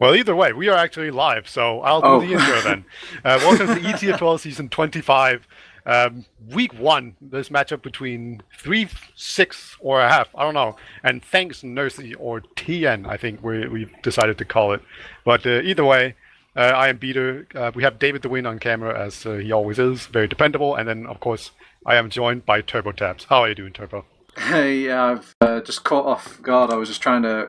Well, either way, we are actually live, so I'll do Oh, the intro then. Welcome to ETF2L Season 25. Week 1, this matchup between 3, 6, or a half, I don't know, and thanks Nursey, or TN, I think we've decided to call it. But either way, I am Peter. We have DavidTheWin on camera, as he always is, very dependable. And then, of course, I am joined by TurboTabs. How are you doing, Turbo? hey, yeah, I've just caught off guard. I was just trying to,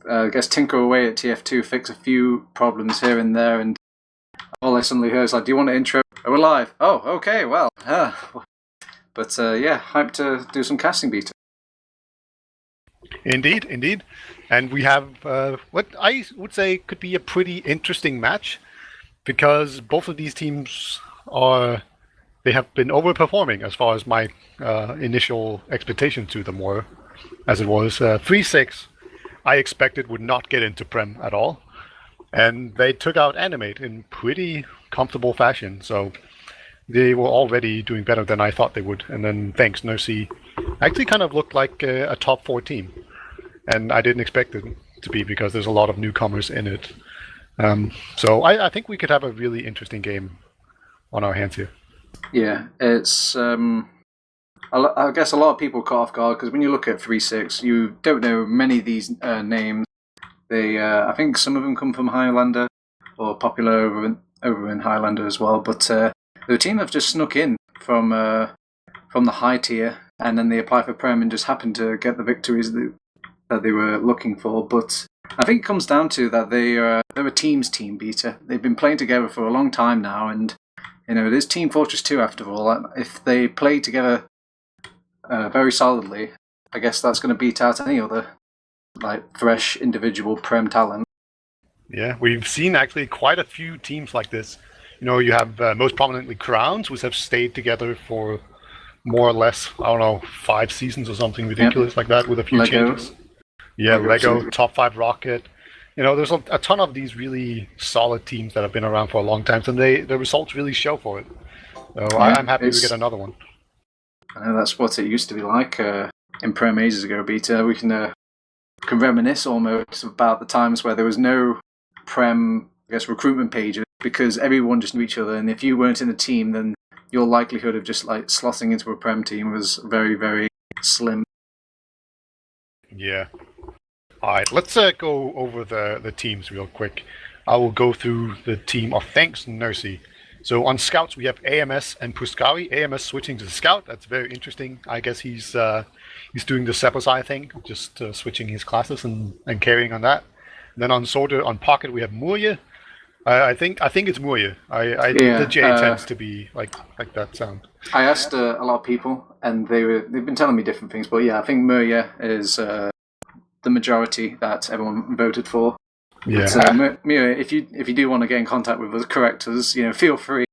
I guess, tinker away at TF2, fix a few problems here and there, and all I suddenly heard is like, "Do you want to intro? Oh, we're live." Oh, okay, well, but yeah, hyped to do some casting beta. Indeed, indeed. And we have what I would say could be a pretty interesting match because both of these teams they have been overperforming as far as my initial expectations to them were, as it was 3-6. I expected would not get into Prem at all, and they took out Animate in pretty comfortable fashion. So they were already doing better than I thought they would. And then thanks Nursey actually kind of looked like a top 4 team, and I didn't expect it to be because there's a lot of newcomers in it. So I think we could have a really interesting game on our hands here. Yeah, it's I guess a lot of people caught off guard because when you look at 3-6, you don't know many of these names. They, I think some of them come from Highlander or popular over in Highlander as well. But the team have just snuck in from the high tier, and then they apply for Prem and just happen to get the victories that they were looking for. But I think it comes down to that they're a team beater. They've been playing together for a long time now, and it is Team Fortress 2 after all. If they play together very solidly, I guess that's going to beat out any other like fresh individual Prem talent. Yeah, we've seen actually quite a few teams like this. You have most prominently Crowns, which have stayed together for more or less, I don't know, 5 seasons or something ridiculous like that with a few Lego. changes. Yeah, Lego, Top 5 Rocket. There's a ton of these really solid teams that have been around for a long time, and the results really show for it. So I'm happy we get another one. I know that's what it used to be like in Prem ages ago, Beta. We can reminisce almost about the times where there was no Prem, I guess, recruitment pages because everyone just knew each other, and if you weren't in a team, then your likelihood of just like slotting into a Prem team was very, very slim. Yeah. All right, let's go over the teams real quick. I will go through the team of thanks Nursey. So on scouts we have AMS and Puskari. AMS switching to the scout. That's very interesting. I guess he's doing the Sepasai thing, just switching his classes and carrying on that. And then on soldier on pocket we have Murya. I think it's Murya. The J tends to be like that sound. I asked a lot of people, and they've been telling me different things. But yeah, I think Murya is the majority that everyone voted for. Yeah. But, Murya, if you do want to get in contact with us, correct us. Feel free.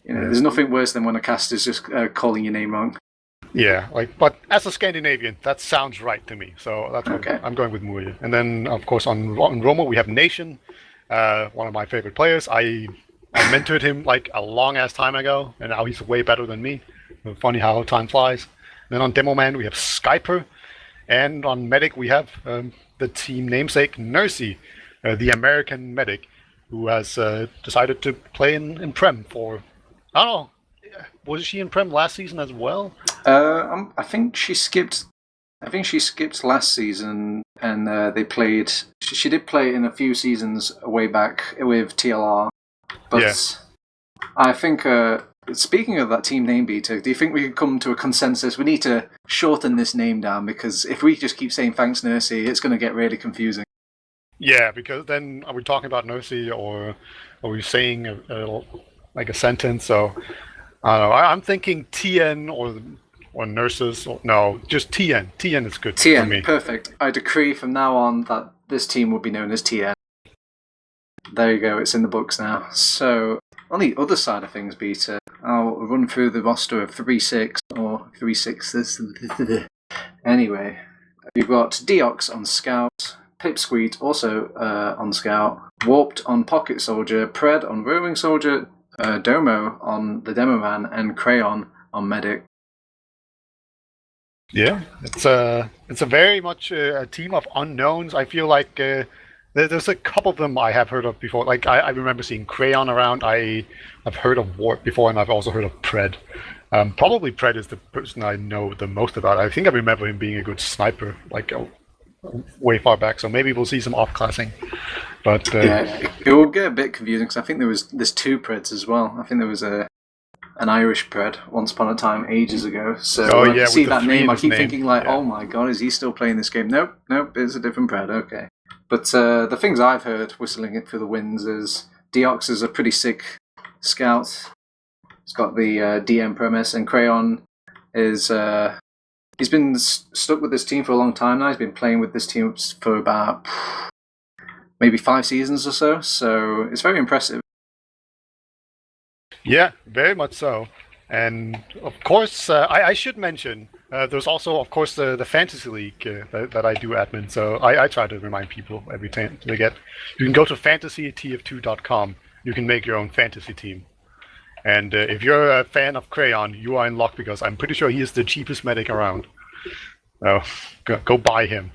There's nothing worse than when a cast is just calling your name wrong. Yeah, but as a Scandinavian, that sounds right to me. So that's okay. I'm going with Murya. And then, of course, on Roma, we have Nation, one of my favorite players. I mentored him like a long-ass time ago, and now he's way better than me. Funny how time flies. And then on Demo Man, we have Skyper. And on Medic, we have the team namesake Nursey, the American medic, who has decided to play in Prem for, I don't know, was she in Prem last season as well? I think she skipped. I think she skipped last season, and they played. She did play in a few seasons way back with TLR, but yeah. I think. Speaking of that team name beater, do you think we could come to a consensus? We need to shorten this name down because if we just keep saying thanks Nursey, it's going to get really confusing. Yeah, because then are we talking about Nursey or are we saying like a sentence? So I don't know. I'm thinking TN or nurses. No, just TN. TN is good TN, for me. Perfect. I decree from now on that this team will be known as TN. There you go. It's in the books now. So on the other side of things, Beta, I'll run through the roster of 3-6 or 3-6. Anyway, you've got Deox on Scout, Pipsqueak also on Scout, Warped on Pocket Soldier, Pred on Roving Soldier, Domo on the Demo Man, and Crayon on Medic. Yeah, it's a very much a team of unknowns. I feel like there's a couple of them I have heard of before. Like I remember seeing Crayon around. I've heard of Wart before, and I've also heard of Pred. Probably Pred is the person I know the most about. I think I remember him being a good sniper, like way far back. So maybe we'll see some off-classing. But Yeah, it will get a bit confusing because I think there's two Preds as well. I think there was an Irish Pred once upon a time ages ago. So oh when I yeah, see with the that three name, in I his keep name. thinking like, Yeah. oh my god, is he still playing this game? Nope, it's a different Pred. Okay, but the things I've heard whistling it for the wins is Deox is a pretty sick scout. He's got the DM premise, and Crayon is he's been stuck with this team for a long time now. He's been playing with this team for about maybe 5 seasons or so. So it's very impressive. Yeah, very much so. And of course, I should mention there's also, of course, the fantasy league that I do admin. So I try to remind people every time they get. You can go to fantasytf2.com. You can make your own fantasy team. And if you're a fan of Crayon, you are in luck because I'm pretty sure he is the cheapest medic around. So go buy him.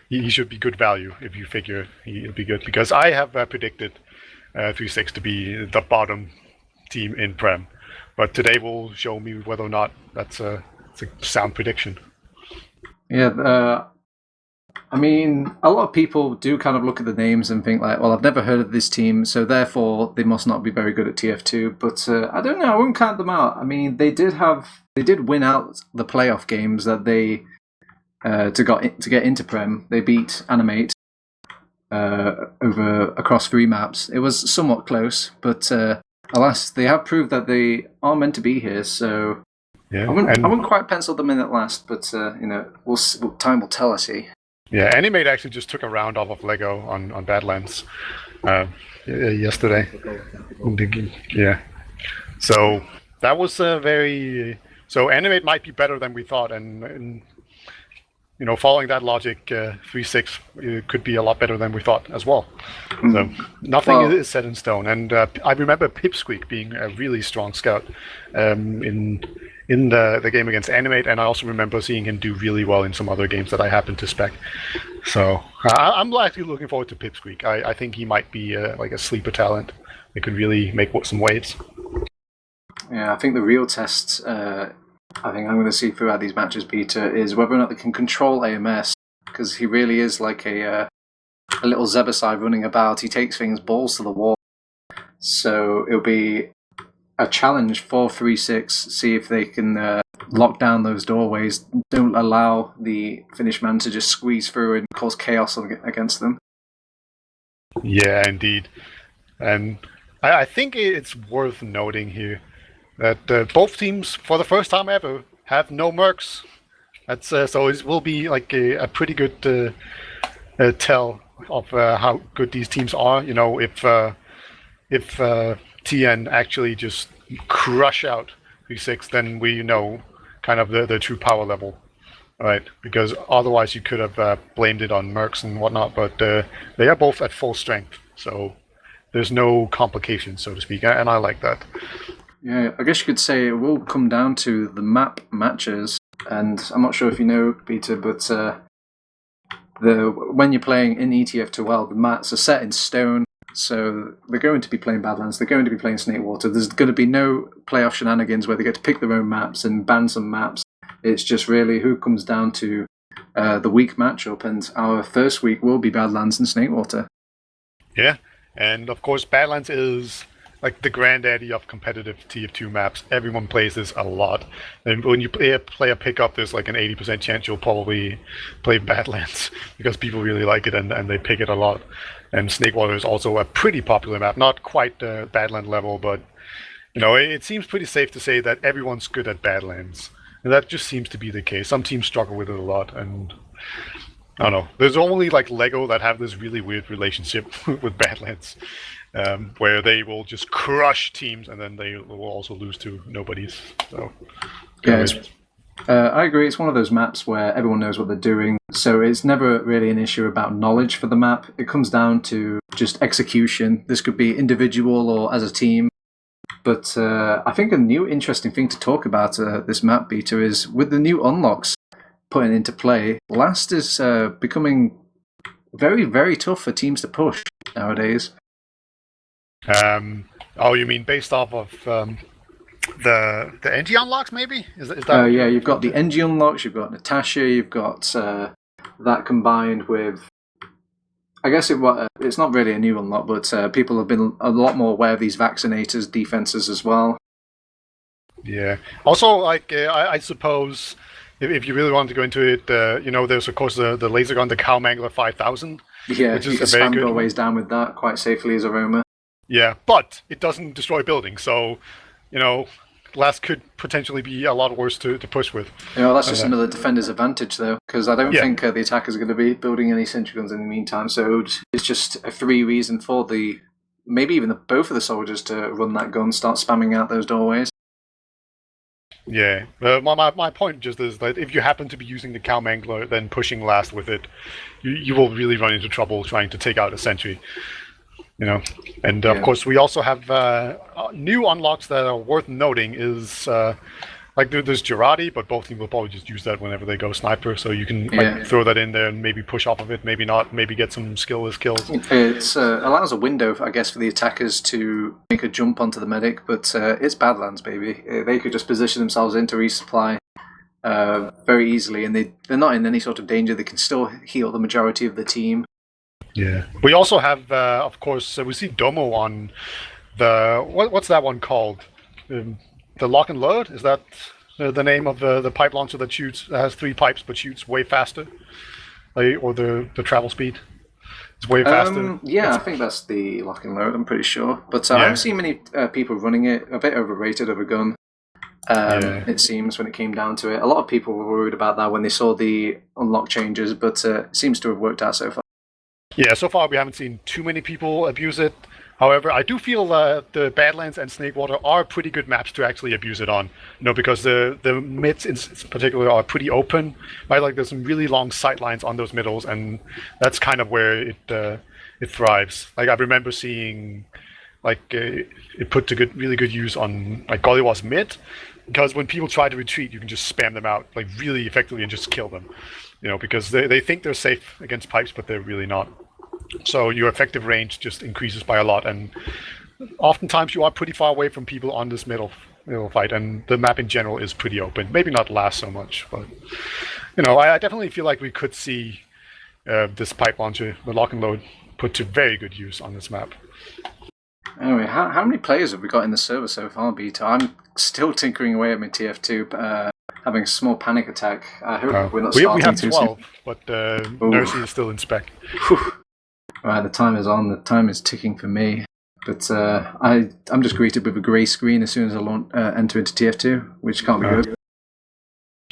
He should be good value if you figure he'll be good. Because I have predicted 3-6 to be the bottom team in Prem. But today will show me whether or not it's a sound prediction. Yeah, I mean, a lot of people do kind of look at the names and think like, well, I've never heard of this team, so therefore they must not be very good at TF2. But I don't know. I wouldn't count them out. I mean, they did win out the playoff games that they to get into Prem. They beat Animate over across 3 maps. It was somewhat close, but alas, they have proved that they are meant to be here. So Yeah, I wouldn't quite pencil them in at last, but time will tell. I see. yeah. Animate actually just took a round off of Lego on Badlands yesterday. Yeah. So that was very. So Animate might be better than we thought, and following that logic, 3-6 could be a lot better than we thought as well. So nothing is set in stone. And I remember Pipsqueak being a really strong scout in the game against Animate, and I also remember seeing him do really well in some other games that I happened to spec. So I'm actually looking forward to Pipsqueak. I think he might be like a sleeper talent. They could really make some waves. Yeah, I think the real test I think I'm going to see throughout these matches, Peter, is whether or not they can control AMS, because he really is like a little Zebasai running about. He takes things balls to the wall. So it'll be a challenge for 3-6, see if they can lock down those doorways, don't allow the Finnish man to just squeeze through and cause chaos against them. Yeah, indeed. And I think it's worth noting here that both teams, for the first time ever, have no mercs. That's so it will be like a pretty good tell of how good these teams are. If TN actually just crush out 3-6, then we know kind of the true power level, right? Because otherwise you could have blamed it on mercs and whatnot, but they are both at full strength, so there's no complications, so to speak, and I like that. Yeah, I guess you could say it will come down to the map matches, and I'm not sure if you know, Peter, but when you're playing in ETF2L, the maps are set in stone, so they're going to be playing Badlands, they're going to be playing Snakewater. There's going to be no playoff shenanigans where they get to pick their own maps and ban some maps. It's just really who comes down to the week matchup, and our first week will be Badlands and Snakewater. Yeah, and of course Badlands is like the granddaddy of competitive TF2 maps. Everyone plays this a lot. And when you play a pickup, there's like an 80% chance you'll probably play Badlands because people really like it and they pick it a lot. And Snakewater is also a pretty popular map. Not quite the Badland level, but it seems pretty safe to say that everyone's good at Badlands. And that just seems to be the case. Some teams struggle with it a lot, and I don't know. There's only like Lego that have this really weird relationship with Badlands. Where they will just crush teams and then they will also lose to nobodies. So, yeah, I agree. It's one of those maps where everyone knows what they're doing, so it's never really an issue about knowledge for the map. It comes down to just execution. This could be individual or as a team. But I think a new interesting thing to talk about this map, Peter, is with the new unlocks. putting into play, last is becoming very, very tough for teams to push nowadays. You mean based off of the NG unlocks, maybe? Is that? Yeah, you've got the NG unlocks, you've got Natasha, you've got that combined with. I guess it's not really a new unlock, but people have been a lot more aware of these vaccinators defenses as well. Yeah. Also, like I suppose, if you really want to go into it, there's of course the laser gun, the Cow Mangler 5000. Yeah, which you is can a very spam good go ways down with that quite safely as a roamer. Yeah, but it doesn't destroy buildings, so last could potentially be a lot worse to push with. That's just another defender's advantage, though, because I don't think the attackers are going to be building any sentry guns in the meantime. So it's just a free reason for maybe even both of the soldiers to run that gun, start spamming out those doorways. Yeah, my point just is that if you happen to be using the Cow Mangler, then pushing last with it, you will really run into trouble trying to take out a sentry. And of course we also have new unlocks that are worth noting is like there's Girardi, but both teams will probably just use that whenever they go sniper, so you can throw that in there and maybe push off of it, maybe not, maybe get some skillless kills. It allows a window, I guess, for the attackers to make a jump onto the medic, but it's Badlands, baby. They could just position themselves in to resupply very easily, and they're not in any sort of danger. They can still heal the majority of the team. Yeah. We also have, of course, we see Domo on the what's that one called? The Lock and Load? Is that the name of the pipe launcher that has 3 pipes but shoots way faster? Or the travel speed? It's way faster. I think that's the Lock and Load, I'm pretty sure. But I haven't seen many people running it. A bit overrated of a gun, it seems, when it came down to it. A lot of people were worried about that when they saw the unlock changes, but it seems to have worked out so far. Yeah, so far we haven't seen too many people abuse it. However, I do feel the Badlands and Snakewater are pretty good maps to actually abuse it on. Because the mids in particular are pretty open, right? Like there's some really long sight lines on those middles, and that's kind of where it thrives. Like I remember seeing it put to really good use on like Gollywa's mid, because when people try to retreat, you can just spam them out like really effectively and just kill them. Because they think they're safe against pipes, but they're really not. So your effective range just increases by a lot, and oftentimes you are pretty far away from people on this middle fight, and the map in general is pretty open. Maybe not last so much, but I definitely feel like we could see this pipe launcher, the Lock and Load, put to very good use on this map. Anyway, how many players have we got in the server so far, Beta? I'm still tinkering away at my TF2, having a small panic attack. I hope we're not starting we have too 12, soon. but Nursey is still in spec. Right, the time is on. The time is ticking for me. But I'm just greeted with a grey screen as soon as I enter into TF2, which can't be good.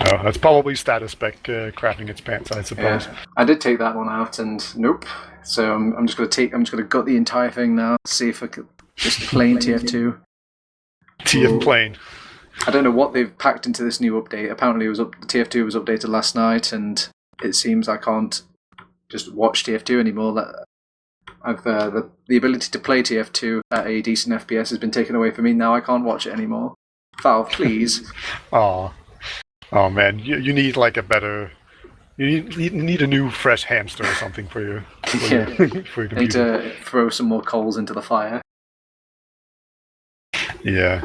Oh, that's probably status spec crapping its pants, I suppose. Yeah. I did take that one out, and nope. So I'm just gonna gut the entire thing now. See if I could just plain TF2. TF plain. I don't know what they've packed into this new update. Apparently, the TF2 was updated last night, and it seems I can't just watch TF2 anymore. The ability to play TF2 at a decent FPS has been taken away from me. Now I can't watch it anymore. Valve, please. Oh man, you need like a better. You need a new fresh hamster or something for your computer. I need to throw some more coals into the fire. Yeah.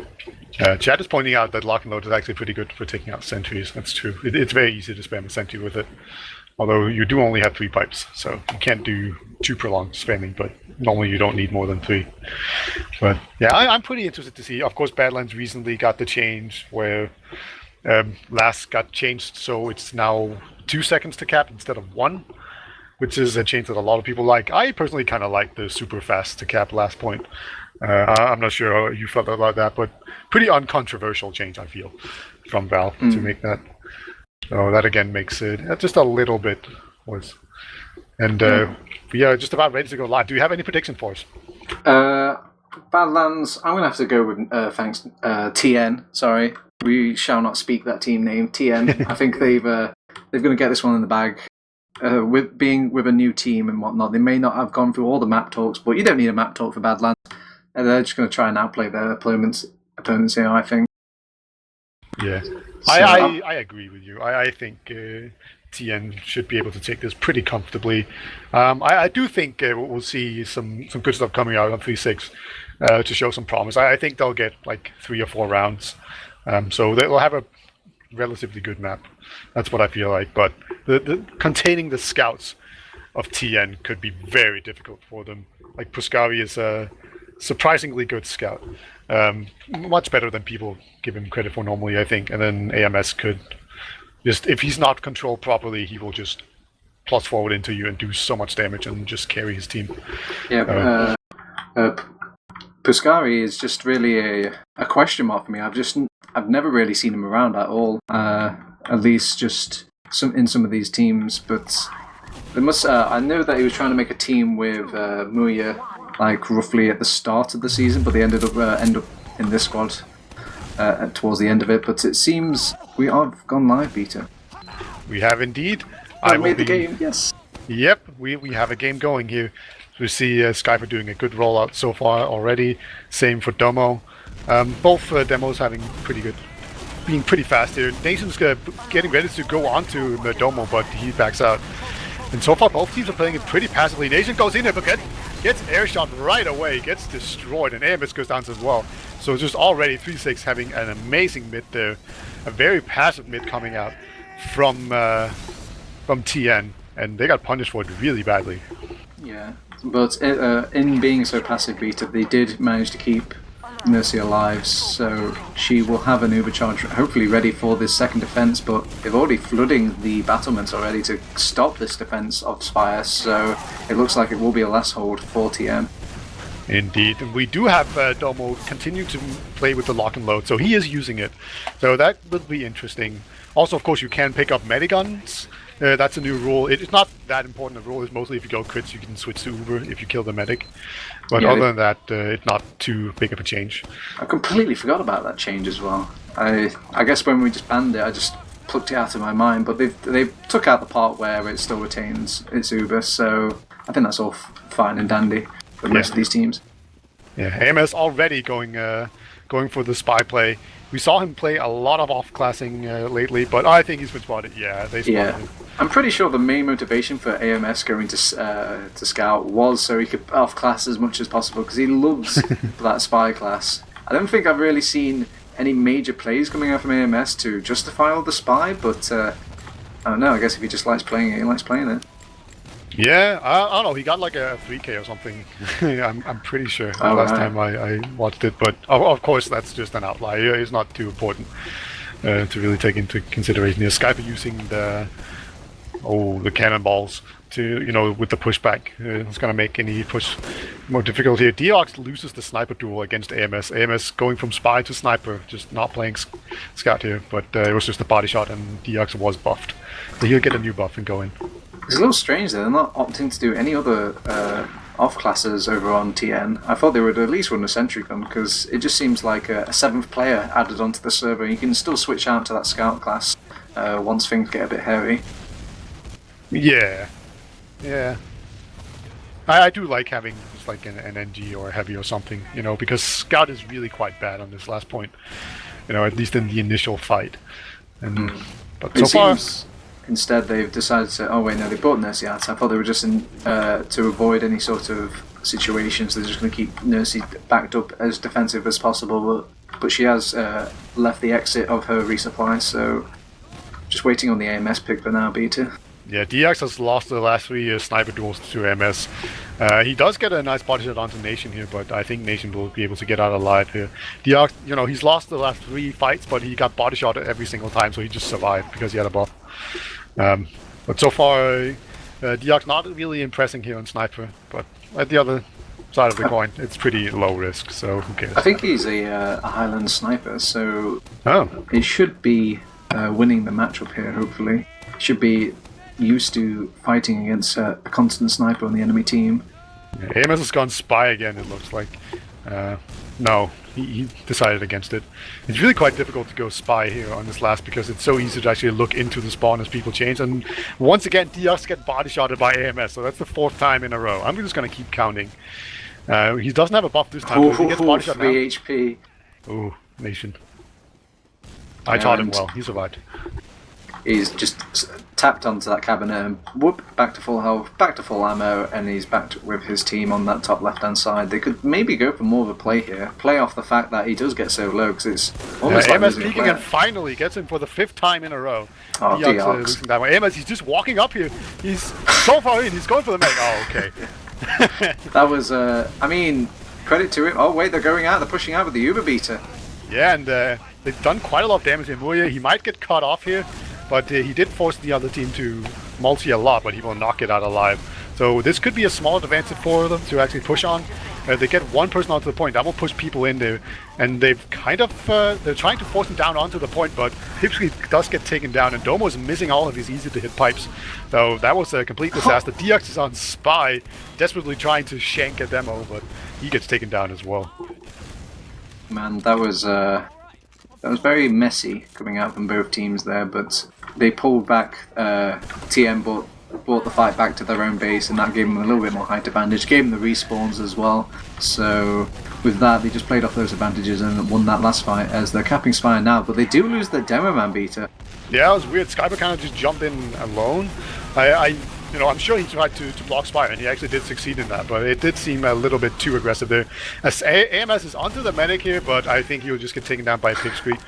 Chad is pointing out that Lock and Load is actually pretty good for taking out sentries. That's true. It's very easy to spam a sentry with it. Although you do only have 3 pipes, so you can't do too prolonged spamming, but normally you don't need more than 3. But yeah, I'm pretty interested to see. Of course, Badlands recently got the change where last got changed, so it's now 2 seconds to cap instead of 1, which is a change that a lot of people like. I personally kind of like the super fast to cap last point. I'm not sure how you felt about that, but pretty uncontroversial change, I feel, from Valve to make that. So that again makes it just a little bit worse. And we are just about ready to go live. Do you have any prediction for us? Badlands, I'm going to have to go with, TN. Sorry, we shall not speak that team name. TN. I think they're going to get this one in the bag. With a new team and whatnot, they may not have gone through all the map talks, but you don't need a map talk for Badlands. They're just going to try and outplay their opponents here, I think. Yeah. So, I agree with you. I think TN should be able to take this pretty comfortably. I do think we'll see some good stuff coming out on 3-6 to show some promise. I think they'll get like 3 or 4 rounds. So they'll have a relatively good map. That's what I feel like. But the containing the scouts of TN could be very difficult for them. Like Puskari is a surprisingly good scout. Much better than people give him credit for normally, I think. And then AMS could just, if he's not controlled properly, he will just plus forward into you and do so much damage and just carry his team. Yeah, Puskari is just really a question mark for me. I've never really seen him around at all. At least just in some of these teams, but they must. I know that he was trying to make a team with Muya, like roughly at the start of the season, but they end up in this squad towards the end of it. But it seems we have gone live, Peter. We have indeed. I made the game. Yes. Yep, we have a game going here. We see Skyper doing a good rollout so far already. Same for Domo. Both demos having being pretty fast here. Nation's getting ready to go on to Domo, but he backs out. And so far, both teams are playing it pretty passively. Nation goes in here, but gets airshot right away, gets destroyed, and AMS goes down as well. So just already 3-6 having an amazing mid there. A very passive mid coming out from TN, and they got punished for it really badly. Yeah, but in being so passive beta, they did manage to keep Nursey alive, so she will have an overcharge hopefully ready for this second defense, but they're already flooding the battlements already to stop this defense of Spire, so it looks like it will be a last hold for TN. Indeed, and we do have Domo continue to play with the lock and load, so he is using it, so that will be interesting. Also, of course, you can pick up mediguns. That's a new rule. It's not that important. The rule is mostly if you go crits, you can switch to Uber if you kill the medic. But other than that, it's not too big of a change. I completely forgot about that change as well. I guess when we just banned it, I just plucked it out of my mind. But they took out the part where it still retains its Uber, so I think that's all fine and dandy for the rest of these teams. Yeah, AMS already going for the spy play. We saw him play a lot of off-classing lately, but I think he's been spotted. Yeah, they spotted him. I'm pretty sure the main motivation for AMS going to scout was so he could off-class as much as possible, because he loves that spy class. I don't think I've really seen any major plays coming out from AMS to justify all the spy, but I don't know, I guess if he just likes playing it, he likes playing it. Yeah, I don't know, he got like a 3k or something. I'm pretty sure last time I watched it, but of course that's just an outlier. It's not too important to really take into consideration. Skype using the cannonballs to, with the pushback. It's going to make any push more difficult here. Deox loses the sniper duel against AMS. AMS going from spy to sniper, just not playing scout here, but it was just a body shot and Deox was buffed. So he'll get a new buff and go in. It's a little strange that they're not opting to do any other off classes over on TN. I thought they would at least run a sentry gun, because it just seems like a 7th player added onto the server. You can still switch out to that scout class once things get a bit hairy. Yeah. I do like having just like an NG or a heavy or something, because scout is really quite bad on this last point, at least in the initial fight. And but so far. Instead, they've decided to. Oh wait, no, they brought Nursey out. I thought they were just to avoid any sort of situations. They're just going to keep Nursey backed up as defensive as possible. But she has left the exit of her resupply, so just waiting on the AMS pick for now, Beta. Yeah, DX has lost the last 3 sniper duels to MS. He does get a nice body shot onto Nation here, but I think Nation will be able to get out alive here. DX, he's lost the last 3 fights, but he got body shot every single time, so he just survived because he had a buff. But so far, DX not really impressing here on sniper, but at the other side of the coin, it's pretty low risk, so who cares? I think he's a Highland sniper, so it should be winning the matchup here, hopefully. Should be used to fighting against a constant sniper on the enemy team. Yeah, AMS has gone spy again, it looks like. No, he decided against it. It's really quite difficult to go spy here on this last, because it's so easy to actually look into the spawn as people change. And once again, DX get body shotted by AMS, so that's the 4th time in a row. I'm just going to keep counting. He doesn't have a buff this time, but he gets body shot now. 3 HP. Ooh, Nation. I taught him well. He survived. He's just tapped onto that cabinet and whoop, back to full health, back to full ammo, and he's back with his team on that top left-hand side. They could maybe go for more of a play here. Play off the fact that he does get so low, because it's almost like AMS losing a peeking player. and finally gets him for the 5th time in a row. Oh, Deox, losing that one. AMS, he's just walking up here. He's so far in. He's going for the medic. Oh, okay. That was, I mean, credit to him. Oh, wait, they're going out. They're pushing out with the Uber beater. Yeah, and they've done quite a lot of damage to Muya. He might get cut off here, but he did force the other team to multi a lot, but he will not get out alive. So this could be a small advantage for them to actually push on. They get one person onto the point, that will push people in there, and they've kind of, they're trying to force him down onto the point, but typically does get taken down, and Domo is missing all of his easy to hit pipes. So that was a complete disaster. Deox is on Spy, desperately trying to shank a demo, but he gets taken down as well. Man, that was very messy coming out from both teams there, but they pulled back. TM brought the fight back to their own base, and that gave them a little bit more height advantage, gave them the respawns as well. So with that, they just played off those advantages and won that last fight as they're capping Spire now, but they do lose the Demo Man beater. Yeah, it was weird. Skyper kind of just jumped in alone. I'm sure he tried to block Spire, and he actually did succeed in that, but it did seem a little bit too aggressive there. As AMS is onto the medic here, but I think he'll just get taken down by a pipsqueak.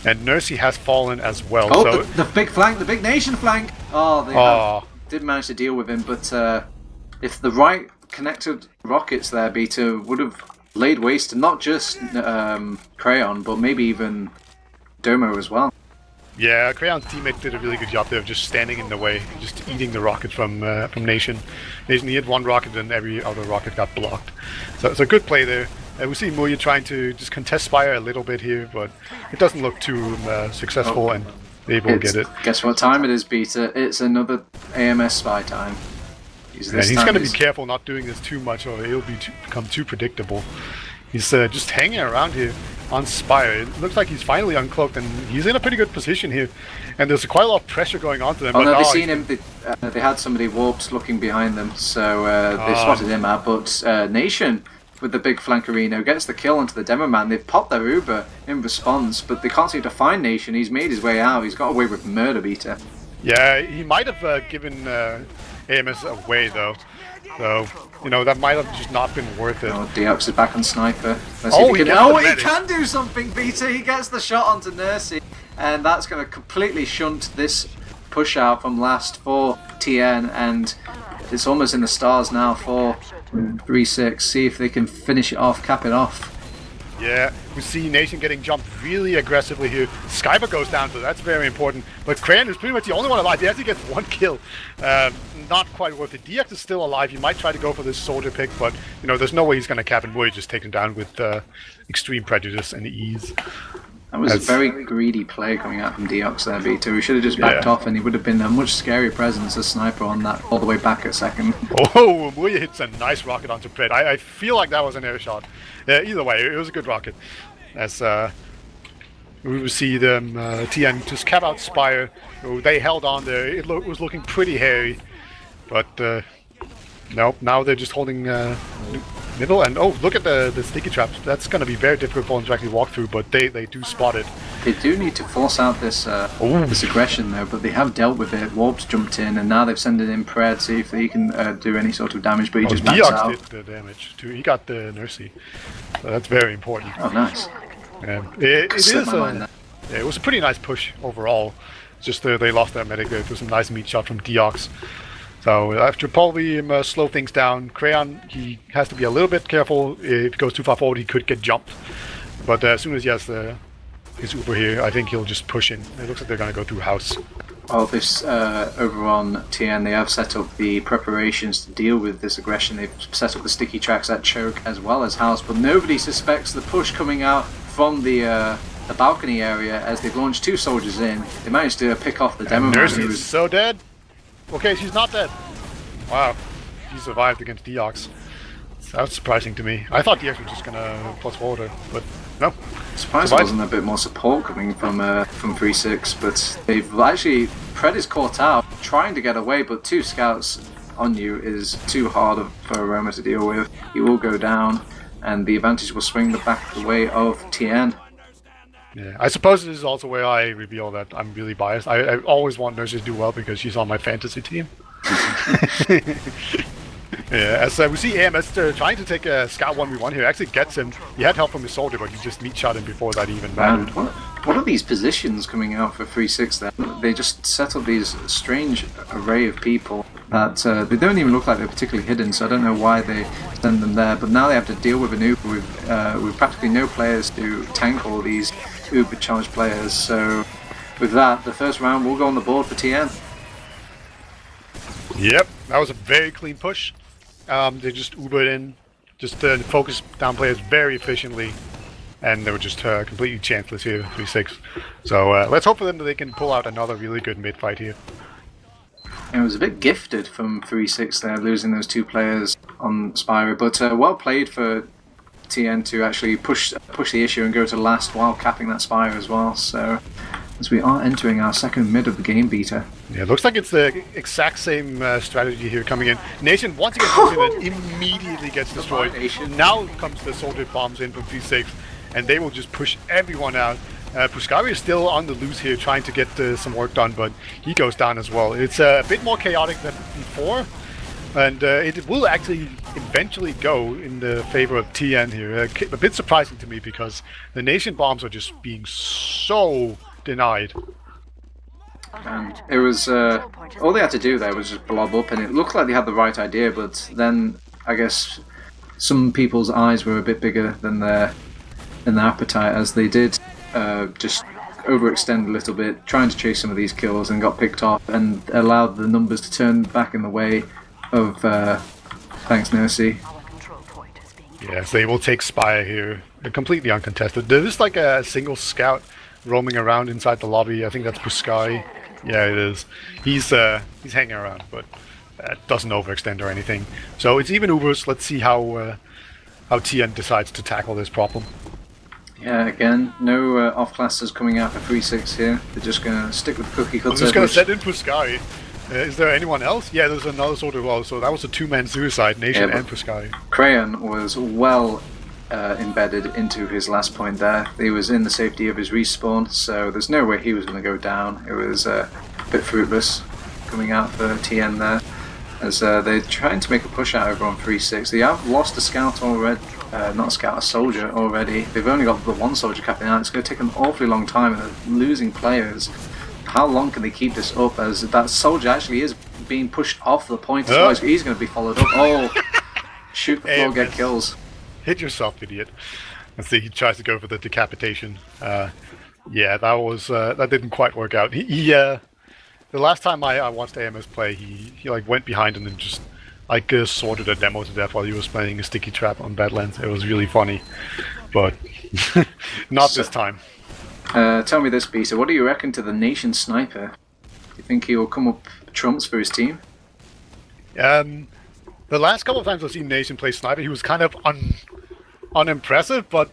And Nursey has fallen as well. Oh, so the big flank, the big nation flank! Oh, they did manage to deal with him, but if the right connected rockets there, Beta, would have laid waste to not just Crayon, but maybe even Domo as well. Yeah, Crayon's teammate did a really good job there of just standing in the way, just eating the rockets from Nation. Nation, he had one rocket and every other rocket got blocked. So it's a good play there. We see Muya trying to just contest Spire a little bit here, but it doesn't look too successful, and they will get it. Guess what time it is, Beta? It's another AMS Spy time. He's going to be careful not doing this too much, or it'll become too predictable. He's just hanging around here on Spire. It looks like he's finally uncloaked, and he's in a pretty good position here. And there's quite a lot of pressure going on to them. Oh, no, they've seen him. They had somebody warped looking behind them, so they spotted him out. But Nation, with the big flankerino, gets the kill onto the Demo Man. They've popped their Uber in response, but they can't seem to find Nation. He's made his way out. He's got away with murder, Beta. Yeah, he might have given AMS away, though. So, that might have just not been worth it. Oh, Deox is back on Sniper. He can do something, Beta! He gets the shot onto Nursey, and that's going to completely shunt this push out from last for TN, and it's almost in the stars now for 3-6. See if they can finish it off, cap it off. Yeah, we see Nation getting jumped really aggressively here. Skyper goes down, so that's very important. But Crayon is pretty much the only one alive. He actually gets one kill. Not quite worth it. DX is still alive. He might try to go for this soldier pick, but there's no way he's going to cap, and Woody just take him down with extreme prejudice and ease. That was a very greedy play coming out from Deox there, Vito. He should have just backed off, and he would have been a much scarier presence as Sniper on that all the way back at second. Oh, Muya hits a nice rocket onto Pred. I feel like that was an air shot. Either way, it was a good rocket. As we will see them, TN just cap out Spire. They held on there. It was looking pretty hairy, but nope. Now they're just holding middle, and look at the sticky traps. That's going to be very difficult for them to actually walk through, but they do spot it. They do need to force out this this aggression though, but they have dealt with it. Warp's jumped in, and now they've sent in Pred, see if he can do any sort of damage, but he just backs out. Deox did the damage too. He got the Nursey, so that's very important. Oh, nice. It was a pretty nice push overall. Just they lost that medic there. It was a nice meat shot from Deox. So after probably slow things down, Crayon, he has to be a little bit careful. If he goes too far forward, he could get jumped. But as soon as he has his Uber here, I think he'll just push in. It looks like they're going to go through house. Well, this over on TN, they have set up the preparations to deal with this aggression. They've set up the sticky tracks at Choke as well as house, but nobody suspects the push coming out from the balcony area as they've launched two soldiers in. They managed to pick off the demo man. Nursey is so dead. Okay, she's not dead. Wow, he survived against Deox. That's surprising to me. I thought Deox was just gonna plus forward her, but no. Surprised there wasn't a bit more support coming from 3-6, but they've actually Pred is caught out, trying to get away, but two scouts on you is too hard for Aroma to deal with. He will go down, and the advantage will swing back the way of TN. Yeah, I suppose this is also where I reveal that I'm really biased. I always want Nursey to do well because she's on my fantasy team. Yeah, as we see AMS trying to take a Scout 1v1 here, actually gets him. He had help from his soldier, but he just meat shot him before that even mattered. What are these positions coming out for 3-6 there? They just set up these strange array of people that they don't even look like they're particularly hidden, so I don't know why they send them there. But now they have to deal with an Uber with practically no players to tank all these Uber charged players. So with that, the first round will go on the board for TN. Yep, that was a very clean push. They just Ubered in, just focused down players very efficiently, and they were just completely chanceless here, 3-6. So let's hope for them that they can pull out another really good mid fight here. It was a bit gifted from 3-6 there, losing those 2 players on Spyro, but well played for TN to actually push the issue and go to last while capping that Spyro as well. So as we are entering our second mid of the game beta. Yeah, it looks like it's the exact same strategy here coming in. Nation once again comes in and immediately gets destroyed. Now comes the soldier bombs in from 3-6, and they will just push everyone out. Puskari is still on the loose here, trying to get some work done, but he goes down as well. It's a bit more chaotic than before, and it will actually eventually go in the favor of TN here. A bit surprising to me because the Nation bombs are just being so denied. And it was all they had to do there was just blob up, and it looked like they had the right idea, but then I guess some people's eyes were a bit bigger than their appetite, as they did just overextend a little bit, trying to chase some of these kills, and got picked off and allowed the numbers to turn back in the way of thanks Nursey. Yes, they will take Spire here, completely uncontested. There is like a single scout roaming around inside the lobby. I think that's Puskari. Yeah, it is. He's hanging around, but doesn't overextend or anything. So it's even Ubers. Let's see how TN decides to tackle this problem. Yeah, again, no off classes coming out for 3-6 here. They're just gonna stick with the cookie cutter. I'm just gonna set in Puskari. Is there anyone else? Yeah, there's another sort of well. So that was a 2-man suicide, Nation and Puskari. Crayon was well embedded into his last point there. He was in the safety of his respawn, so there's no way he was going to go down. It was a bit fruitless coming out for TN there, as they're trying to make a push out over on 3-6. They have lost a scout already, not a scout, a soldier already. They've only got the 1 soldier capping out. It's going to take an awfully long time, and they're losing players. How long can they keep this up, as that soldier actually is being pushed off the point as well. He's going to be followed up. Oh, shoot the floor, get kills. Hit yourself, idiot. Let's see, he tries to go for the decapitation. Yeah, that didn't quite work out. The last time I watched AMS play, he like went behind and then just like sorted a demo to death while he was playing a sticky trap on Badlands. It was really funny, but not this time. Tell me this, Peter. What do you reckon to the Nation sniper? Do you think he will come up trumps for his team? The last couple of times I've seen Nation play sniper, he was kind of unimpressive, but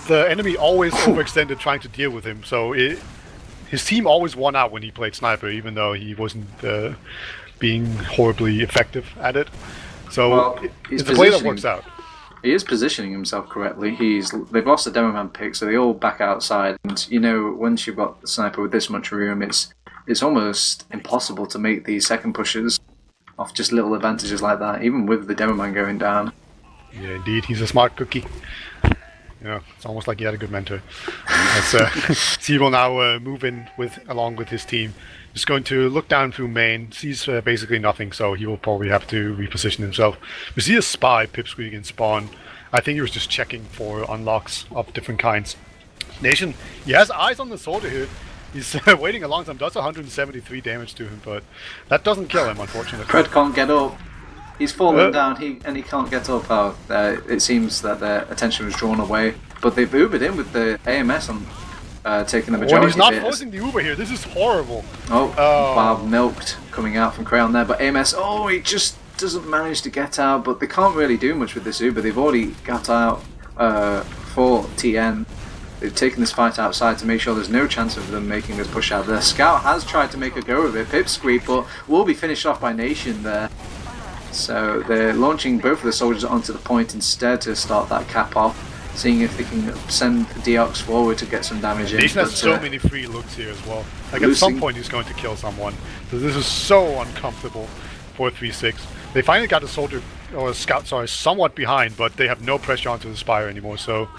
the enemy always overextended trying to deal with him. So his team always won out when he played sniper, even though he wasn't being horribly effective at it. So it's a play that works out. He is positioning himself correctly. They've lost the demo man pick, so they all back outside. And you know, once you've got the sniper with this much room, it's almost impossible to make these second pushes off just little advantages like that, even with the demo man going down. Yeah, indeed, he's a smart cookie. You know, it's almost like he had a good mentor. He will now move in along with his team. Just going to look down through main, sees basically nothing, so he will probably have to reposition himself. We see a spy pipsqueak in spawn. I think he was just checking for unlocks of different kinds. Nation, he has eyes on the soldier here. He's waiting a long time, does 173 damage to him, but that doesn't kill him, unfortunately. Fred can't get up. He's fallen down, and he can't get up. It seems that their attention was drawn away, but they've Ubered in with the AMS on taking the majority. He's not forcing the Uber here. This is horrible. Wow, milked coming out from Crayon there, but AMS, he just doesn't manage to get out, but they can't really do much with this Uber. They've already got out for TN. They've taken this fight outside to make sure there's no chance of them making this push out. The scout has tried to make a go of it, pipsqueak, but will be finished off by Nation there. So they're launching both of the soldiers onto the point instead to start that cap off. seeing if they can send Deox forward to get some damage in. Nation has so many free looks here as well. Like at some point he's going to kill someone. So this is so uncomfortable for 3-6. They finally got a soldier, or a scout, sorry, somewhat behind, but they have no pressure onto the Spire anymore. So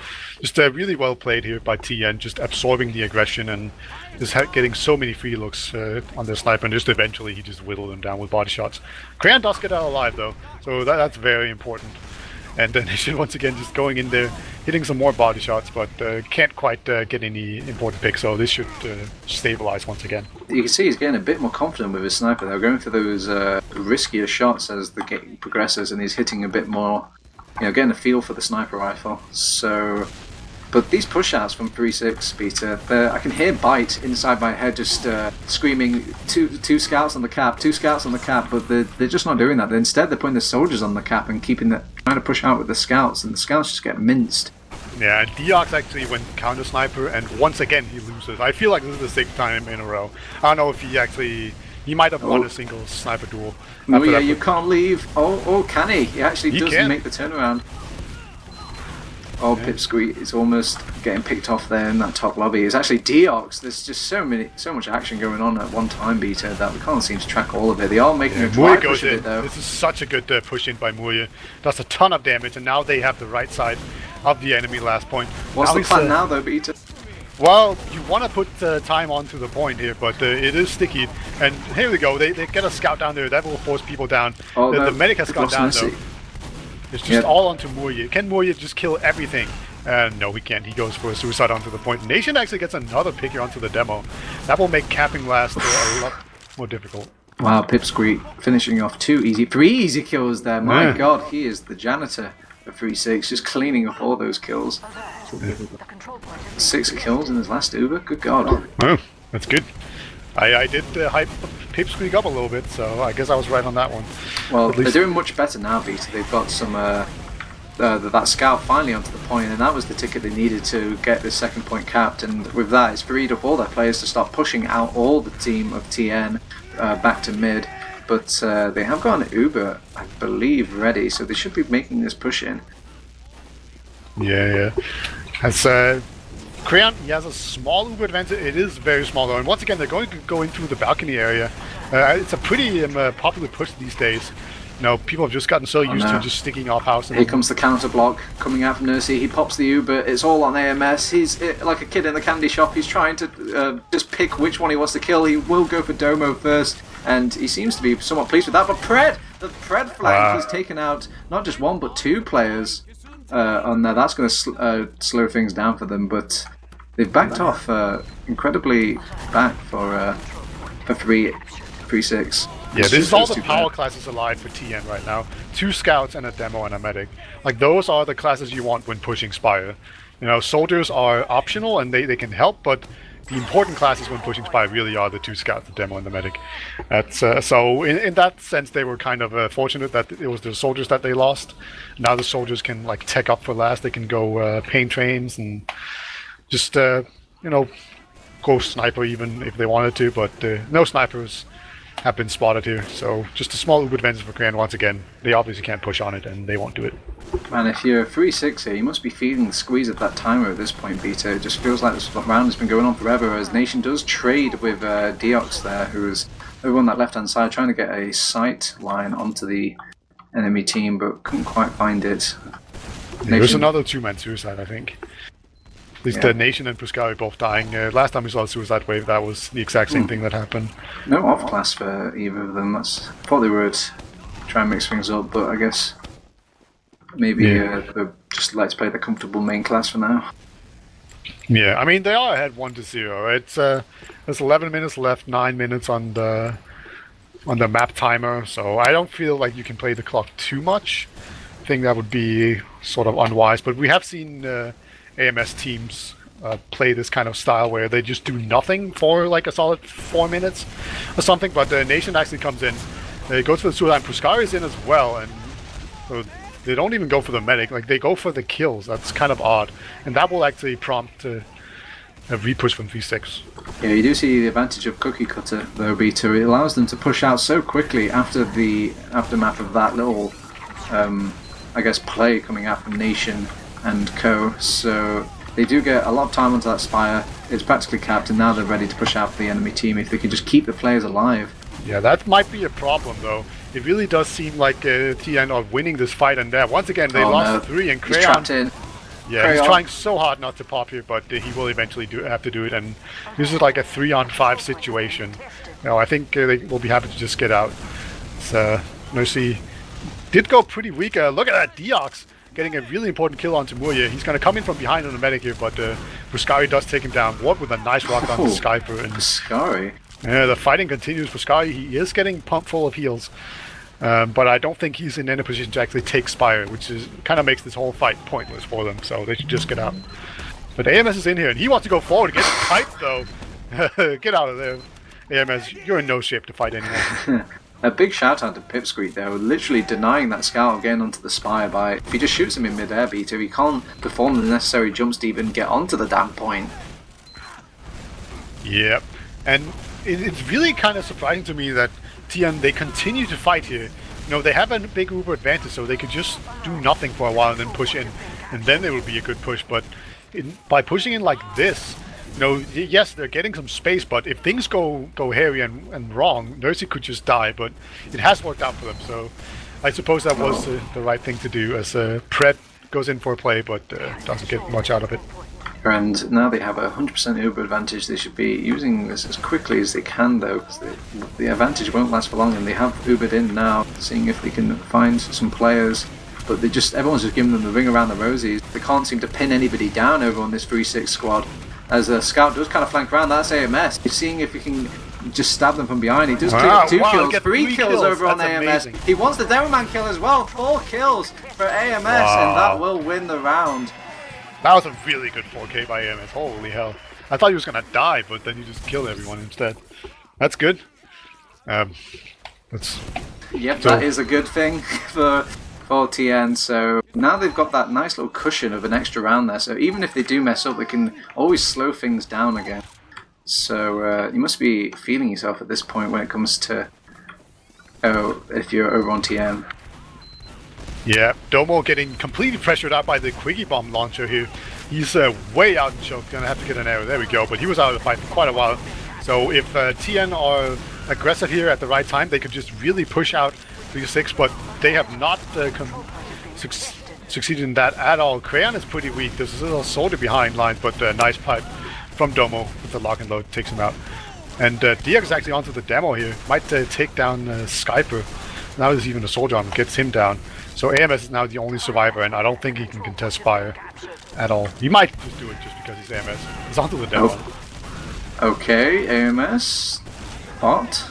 just really well played here by TN, just absorbing the aggression and just getting so many free looks on their sniper, and just eventually he just whittled them down with body shots. Crayon does get out alive though, so that's very important. And Nation once again just going in there, hitting some more body shots, but can't quite get any important picks, so this should stabilize once again. You can see he's getting a bit more confident with his sniper. They're going for those riskier shots as the game progresses, and he's hitting a bit more, getting a feel for the sniper rifle. So, but these push-outs from 3-6, Peter, I can hear Bite inside my head just screaming, two scouts on the cap, 2 scouts on the cap, but they're just not doing that. Instead, they're putting the soldiers on the cap and trying to push out with the scouts, and the scouts just get minced. Yeah, and Deox actually went counter sniper, and once again he loses. I feel like this is the 6th time in a row. I don't know if he might have won a single sniper duel. No, yeah, you can't leave. Oh, can he? He actually does make the turnaround. Oh, Pipsqueak is almost getting picked off there in that top lobby. It's actually Deox. There's just so much action going on at one time, Beta, that we can't seem to track all of it. They are making a drive push of it, though. This is such a good push in by Murya. Does a ton of damage, and now they have the right side of the enemy last point. What's the plan now, though, Beta? Well, you want to put time onto the point here, but it is sticky. And here we go. They get a scout down there. That will force people down. Oh, the medic has gone down, though. It's just all onto Murya. Can Murya just kill everything? No, he can't. He goes for a suicide onto the point. Nation actually gets another pick here onto the demo. That will make capping last a lot more difficult. Wow, Pipsqueak finishing off 3 easy kills there. My God, he is the janitor of 3-6, just cleaning up all those kills. 6 kills in his last Uber. Good God. Oh, that's good. I did hype Pipsqueak up a little bit, so I guess I was right on that one. Well, they're doing much better now, Vita. They've got some that scout finally onto the point, and that was the ticket they needed to get this second point capped. And with that, it's freed up all their players to start pushing out all the team of TN back to mid. But they have got an Uber, I believe, ready, so they should be making this push in. Yeah. As Crayon, he has a small Uber advantage. It is very small though, and once again they're going to go into the balcony area. It's a pretty popular push these days. People have just gotten so used to just sticking off house. Here comes the counter block coming out from Nursey. He pops the Uber. It's all on AMS. He's like a kid in the candy shop. He's trying to just pick which one he wants to kill. He will go for Domo first, and he seems to be somewhat pleased with that. But the Pred flag, he's taken out not just 1 but 2 players on there. That's going to slow things down for them, but they've backed off incredibly back for 3-6. Yeah, this is all the power classes alive for TN right now. 2 scouts and a demo and a medic. Like, those are the classes you want when pushing Spire. Soldiers are optional and they can help, but the important classes when pushing Spire really are the 2 scouts, the demo and the medic. That's so in that sense they were kind of fortunate that it was the soldiers that they lost. Now the soldiers can tech up for last. They can go paint trains and just go sniper even if they wanted to, but no snipers have been spotted here, so just a small Uber advantage for Crayon once again. They obviously can't push on it, and they won't do it. Man, if you're 3-6 here, you must be feeling the squeeze of that timer at this point, Beta. It just feels like this round has been going on forever, as Nation does trade with Deox there, who is over on that left-hand side, trying to get a sight line onto the enemy team, but couldn't quite find it. There's another 2-man suicide, I think. At least Nation and Puscari both dying. Last time we saw a suicide wave, that was the exact same thing that happened. No off-class for either of them. Thought they would try and mix things up, but I guess maybe they just like to play the comfortable main class for now. Yeah, I mean, they are ahead 1-0. It's there's 11 minutes left, 9 minutes on the map timer, so I don't feel like you can play the clock too much. I think that would be sort of unwise, but we have seen AMS teams play this kind of style where they just do nothing for a solid 4 minutes or something, but the Nation actually comes in. They go for the suicide, and Puscari is in as well, and so they don't even go for the medic, they go for the kills. That's kind of odd, and that will actually prompt a repush from 3-6. Yeah, you do see the advantage of Cookie Cutter though, Beta. It allows them to push out so quickly after the aftermath of that little play coming out from Nation and co. So they do get a lot of time onto that Spire. It's practically capped, and now they're ready to push out the enemy team if they can just keep the players alive. Yeah, that might be a problem, though. It really does seem like TN are winning this fight, and once again they lost 3, and He's trapped in. Yeah, he's trying so hard not to pop here, but he will eventually have to do it, and this is like a 3-on-5 situation. I think they will be happy to just get out. Nursey did go pretty weak. Look at that, Deox getting a really important kill on Timurya. He's going to come in from behind on the medic here, but Fuscari does take him down. Ward with a nice rock on Skyper. And Fuscari? Yeah, the fighting continues. Fuscari, he is getting pumped full of heals. But I don't think he's in any position to actually take Spire, which is kind of makes this whole fight pointless for them, so they should just get out. But AMS is in here, and he wants to go forward. Get piped, though. Get out of there, AMS. You're in no shape to fight anyone. A big shout out to Pipsqueak though, literally denying that scout of getting onto the Spire by, if he just shoots him in mid-air, Beta, he can't perform the necessary jumps to even get onto the damn point. Yep, and it's really kind of surprising to me that TN, they continue to fight here. They have a big Uber advantage, so they could just do nothing for a while and then push in, and then it will be a good push. But by pushing in like this, yes, they're getting some space, but if things go hairy and wrong, Nursey could just die, but it has worked out for them, so I suppose that was the right thing to do, as Pred goes in for a play, but doesn't get much out of it. And now they have a 100% Uber advantage. They should be using this as quickly as they can, though, because the advantage won't last for long, and they have Ubered in now, seeing if they can find some players. But everyone's just giving them the ring around the rosies. They can't seem to pin anybody down over on this 3-6 squad. As a scout does kind of flank around, that's AMS. He's seeing if he can just stab them from behind. He does two kills, three kills over on AMS. Amazing. He wants the Demoman kill as well. 4 kills for AMS, and that will win the round. That was a really good 4K by AMS. Holy hell. I thought he was going to die, but then he just killed everyone instead. That's good. That is a good thing for TN. So now they've got that nice little cushion of an extra round there. So even if they do mess up, they can always slow things down again. So you must be feeling yourself at this point when it comes to if you're over on TN. Yeah, Domo getting completely pressured out by the Quiggy Bomb launcher here. He's way out in choke, gonna have to get an arrow. There we go, but he was out of the fight for quite a while. So if TN are aggressive here at the right time, they could just really push out 3-6, but they have not succeeded in that at all. Crayon is pretty weak. There's a little soldier behind lines, but nice pipe from Domo with the lock and load takes him out. And Diak is actually onto the demo here. Might take down Skyper. Now there's even a soldier on him, gets him down. So AMS is now the only survivor, and I don't think he can contest fire at all. He might just do it just because he's AMS. He's onto the demo. Okay, AMS. Bot.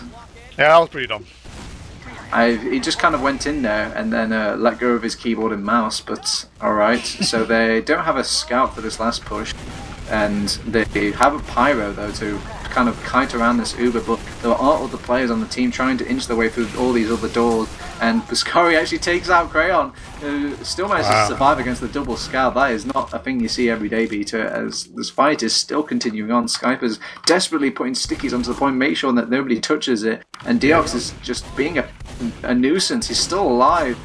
Yeah, that was pretty dumb. He just kind of went in there and then let go of his keyboard and mouse, but alright. So they don't have a scout for this last push, and they have a pyro though to kind of kite around this Uber, but there are other players on the team trying to inch their way through all these other doors, and Buscari actually takes out Crayon, who still manages to survive against the double scout. That is not a thing you see every day, Beta, as this fight is still continuing on. Skyper's desperately putting stickies onto the point, make sure that nobody touches it, and Deox is just being a nuisance. He's still alive.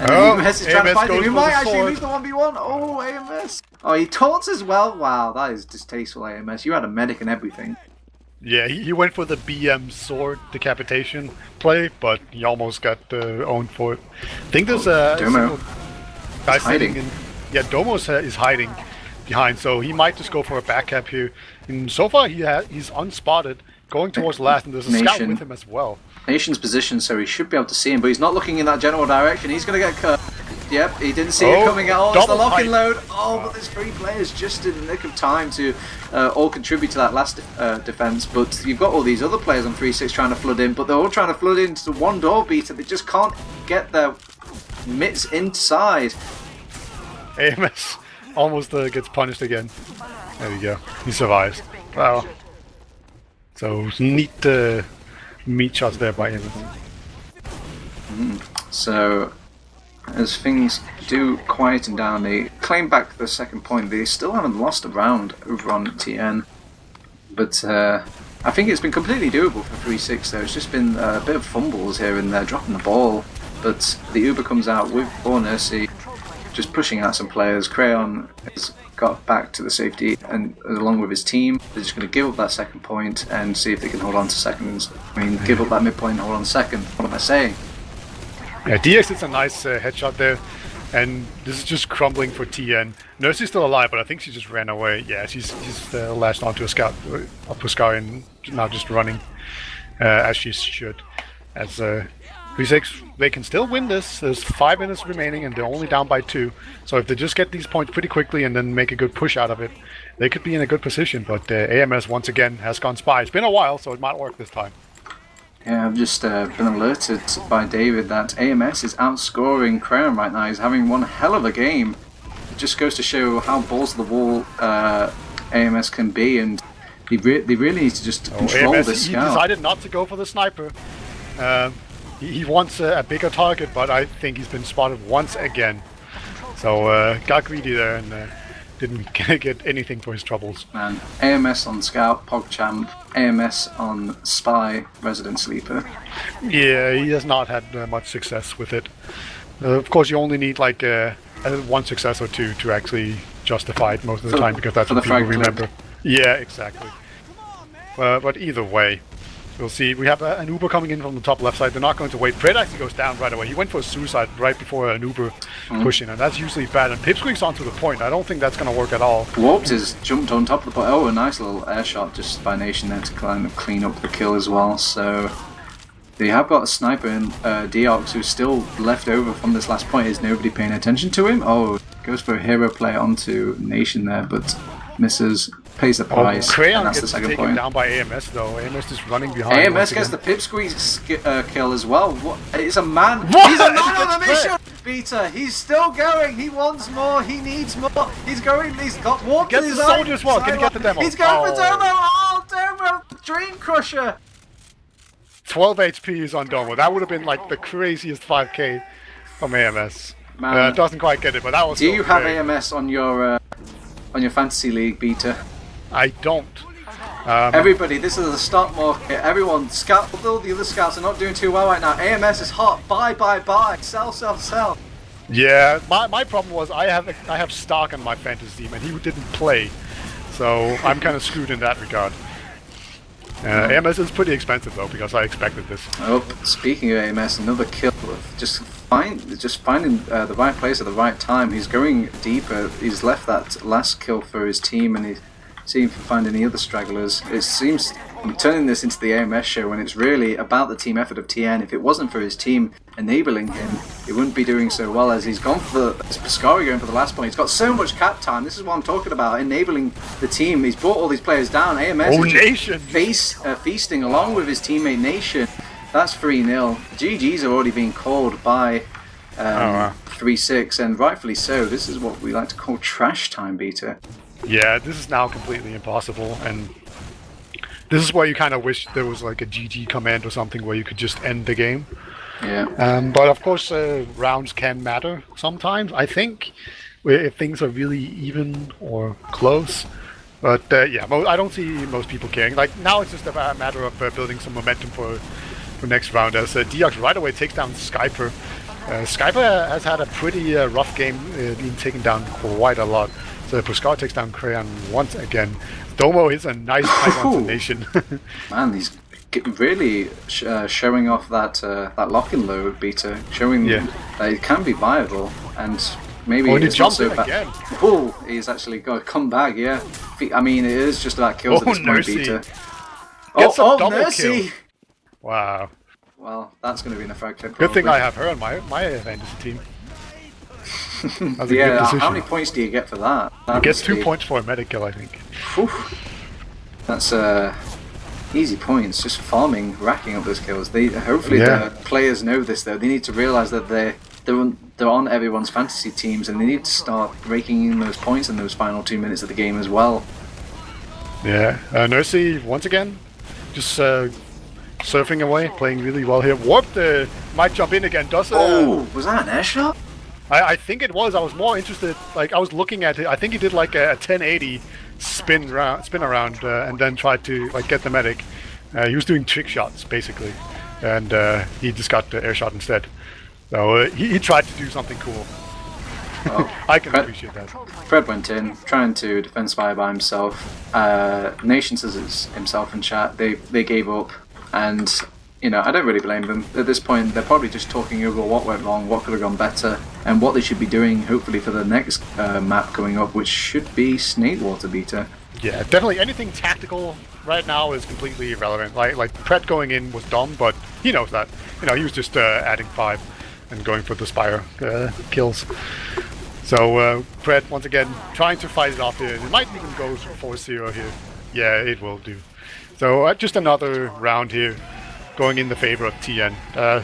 And AMS is trying to fight him. He might actually lose the 1v1. Oh, AMS. Oh, he taunts as well. Wow, that is distasteful, AMS. You had a medic and everything. Yeah, he went for the BM sword decapitation play, but he almost got owned for it. I think there's a Domo guy sitting in. Yeah, Domo is hiding behind, so he might just go for a back cap here. And so far, he's unspotted, going towards last, and there's a scout with him as well. Nation's position, so he should be able to see him, but he's not looking in that general direction. He's going to get cut. Yep, he didn't see it coming at all. It's the lock-in load. Oh, but there's 3 players just in the nick of time to all contribute to that last defense. But you've got all these other players on 3-6 trying to flood in, but they're all trying to flood into one door, Beta. They just can't get their mitts inside. AMS almost gets punished again. There we go. He survives. Wow. So neat meat shots there by him. So as things do quieten down, they claim back the second point. They still haven't lost a round over on TN, but I think it's been completely doable for 3-6 though. It's just been a bit of fumbles here and there, dropping the ball, but the Uber comes out with Nursey, just pushing out some players. Crayon has got back to the safety, and along with his team, they're just going to give up that second point and see if they can hold on to seconds. I mean, give up that midpoint and hold on to second. What am I saying? Yeah, DX is a nice headshot there, and this is just crumbling for TN. Nursey's still alive, but I think she just ran away. Yeah, she's latched onto a scout, up to Scar, and now just running as she should. As 3-6, they can still win this. There's 5 minutes remaining, and they're only down by 2. So if they just get these points pretty quickly and then make a good push out of it, they could be in a good position. But AMS once again has gone spy. It's been a while, so it might work this time. Yeah, I've just been alerted by David that AMS is outscoring Crayon right now. He's having one hell of a game. It just goes to show how balls to the wall AMS can be, and they really need to just control AMS, this he scout. decided not to go for the sniper. He wants a bigger target, but I think he's been spotted once again. So got greedy there and didn't get anything for his troubles. Man, AMS on Scout, PogChamp, AMS on Spy, Resident Sleeper. Yeah, he has not had much success with it. Of course, you only need like one success or two to actually justify it most of the time, because that's what people remember. Yeah, exactly. But either way, we'll see. We have an Uber coming in from the top left side. They're not going to wait. Pred actually goes down right away. He went for a suicide right before an Uber pushing, and that's usually bad. And Pipsqueak's onto the point. I don't think that's going to work at all. Warped has jumped on top of the point. Oh, a nice little air shot just by Nation there to kind of clean up the kill as well. So they have got a sniper in Deox, who's still left over from this last point. Is nobody paying attention to him? Oh, goes for a hero play onto Nation there, but misses. Pays the price, Crayon and that's the gets second taken point. down by AMS though. AMS is running behind. AMS gets the pipsqueak kill as well. What? It's a man. What? He's a man on a mission. Beta. He's still going. He wants more. He needs more. He's going. He's got warp. Get the soldiers one. Can you get the demo? He's going for Domo. Oh, Domo. Dream Crusher. 12 HP is on Domo. That would have been like the craziest 5k from AMS. Man, doesn't quite get it, but that was. Do you have AMS on your fantasy league, Beta? I don't. Everybody, this is the stock market. Everyone, scout. Although the other scouts are not doing too well right now. AMS is hot. Buy, buy, buy. Sell, sell, sell. Yeah, my problem was I have stock on my fantasy team, and he didn't play, so I'm kind of screwed in that regard. AMS is pretty expensive though, because I expected this. Oh, speaking of AMS, another kill. Just finding the right place at the right time. He's going deeper. He's left that last kill for his team, and he's seeing if he can find any other stragglers. It seems I'm turning this into the AMS show, when it's really about the team effort of TN. If it wasn't for his team enabling him, he wouldn't be doing so well as he's gone for the Piscari going for the last point. He's got so much cap time. This is what I'm talking about, enabling the team. He's brought all these players down. AMS is Nation feasting along with his teammate Nation. That's 3-0. GG's are already being called by 3-6, and rightfully so. This is what we like to call trash time, Beta. Yeah, this is now completely impossible, and this is where you kind of wish there was like a GG command or something where you could just end the game. Yeah. But of course, rounds can matter sometimes, I think, if things are really even or close. But yeah, I don't see most people caring. Like now, it's just a matter of building some momentum for next round. As Deox right away takes down Skyper. Skyper has had a pretty rough game, being taken down quite a lot. So Puscar takes down Crayon once again. Domo is a nice fight on Nation. Man, he's really showing off that that lock-in load, Beta, showing that it can be viable, and maybe it's not so bad. Oh, he's actually got to come back. Yeah, I mean it is just about kills at this point, Beta. Oh, Nursey! Kill. Wow. Well, that's going to be an effective. Good thing I have her on my fantasy team. Yeah, how many points do you get for that? You get 2 points for a medic kill, I think. Whew. That's easy points, just farming, racking up those kills. Hopefully the players know this though. They need to realise that they're on everyone's fantasy teams, and they need to start raking in those points in those final 2 minutes of the game as well. Yeah, Nursey once again, just surfing away, playing really well here. Warped might jump in again. Was that an air shot? I think it was. I was more interested. Like I was looking at it. I think he did like a 1080 spin around, and then tried to like get the medic. He was doing trick shots basically, and he just got the air shot instead. So he tried to do something cool. Oh, I can appreciate that. Fred went in, trying to defend Spire by himself. Nation says it's himself in chat. They gave up, and I don't really blame them. At this point, they're probably just talking over what went wrong, what could have gone better, and what they should be doing, hopefully, for the next map coming up, which should be Snakewater Beta. Yeah, definitely anything tactical right now is completely irrelevant. Like Pret going in was dumb, but he knows that. He was just adding 5 and going for the Spire kills. So Pret, once again, trying to fight it off here. It might even go for 4-0 here. Yeah, it will do. So just another round here, going in the favor of TN.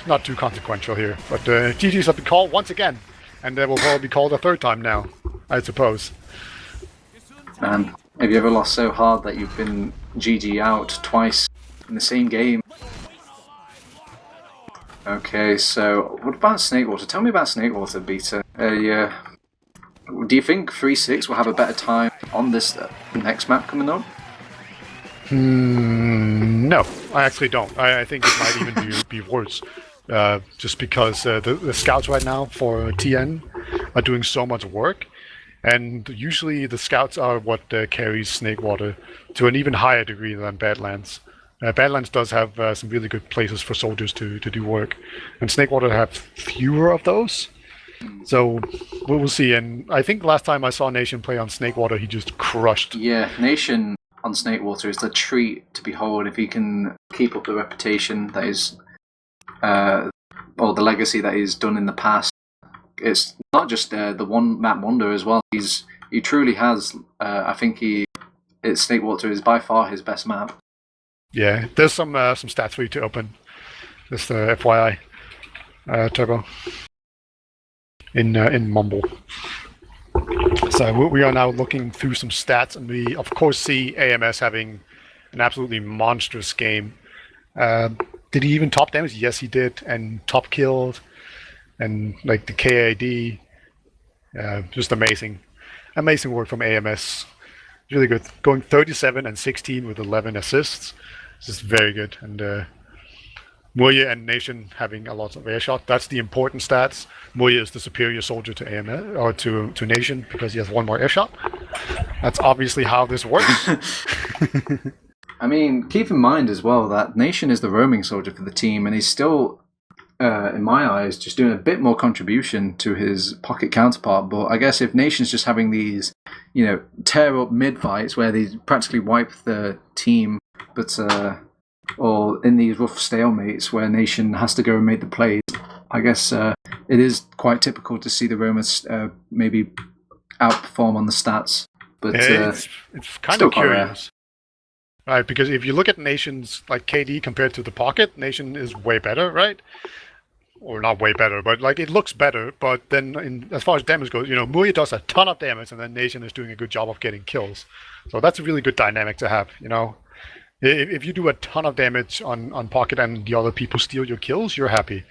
Not too consequential here, but GG's have been called once again, and they will probably be called a third time now, I suppose. Man, have you ever lost so hard that you've been GG out twice in the same game? Okay, so what about Snakewater? Tell me about Snakewater Beta. Do you think 3-6 will have a better time on this next map coming up? No, I actually don't. I think it might even be worse. Just because the scouts right now for TN are doing so much work, and usually the scouts are what carries Snakewater to an even higher degree than Badlands. Badlands does have some really good places for soldiers to do work, and Snakewater have fewer of those. So we'll see. And I think last time I saw Nation play on Snakewater, he just crushed. Yeah, Nation on Snakewater is the treat to behold if he can keep up the reputation that is, or the legacy that he's done in the past. It's not just the one map wonder as well. He truly has. I think Snakewater is by far his best map. Yeah, there's some stats for you to open. Just FYI, Turbo. In Mumble. So we are now looking through some stats, and we of course see AMS having an absolutely monstrous game. Did he even top damage? Yes, he did, and top killed, and like the KAD, just amazing work from AMS. Really good, going 37 and 16 with 11 assists. This is very good, and Muye and Nation having a lot of air shot. That's the important stats. Muye is the superior soldier to AMS or to Nation because he has 1 more air shot. That's obviously how this works. I mean, keep in mind as well that Nation is the roaming soldier for the team, and he's still, in my eyes, just doing a bit more contribution to his pocket counterpart. But I guess if Nation's just having these, tear up mid fights where they practically wipe the team, but or in these rough stalemates where Nation has to go and make the plays, I guess it is quite typical to see the Romans maybe outperform on the stats. But it's kind of curious. Right, because if you look at Nation's like KD compared to the pocket, Nation is way better, right? Or not way better, but like it looks better. But then, as far as damage goes, Muye does a ton of damage, and then Nation is doing a good job of getting kills. So that's a really good dynamic to have. If you do a ton of damage on pocket and the other people steal your kills, you're happy,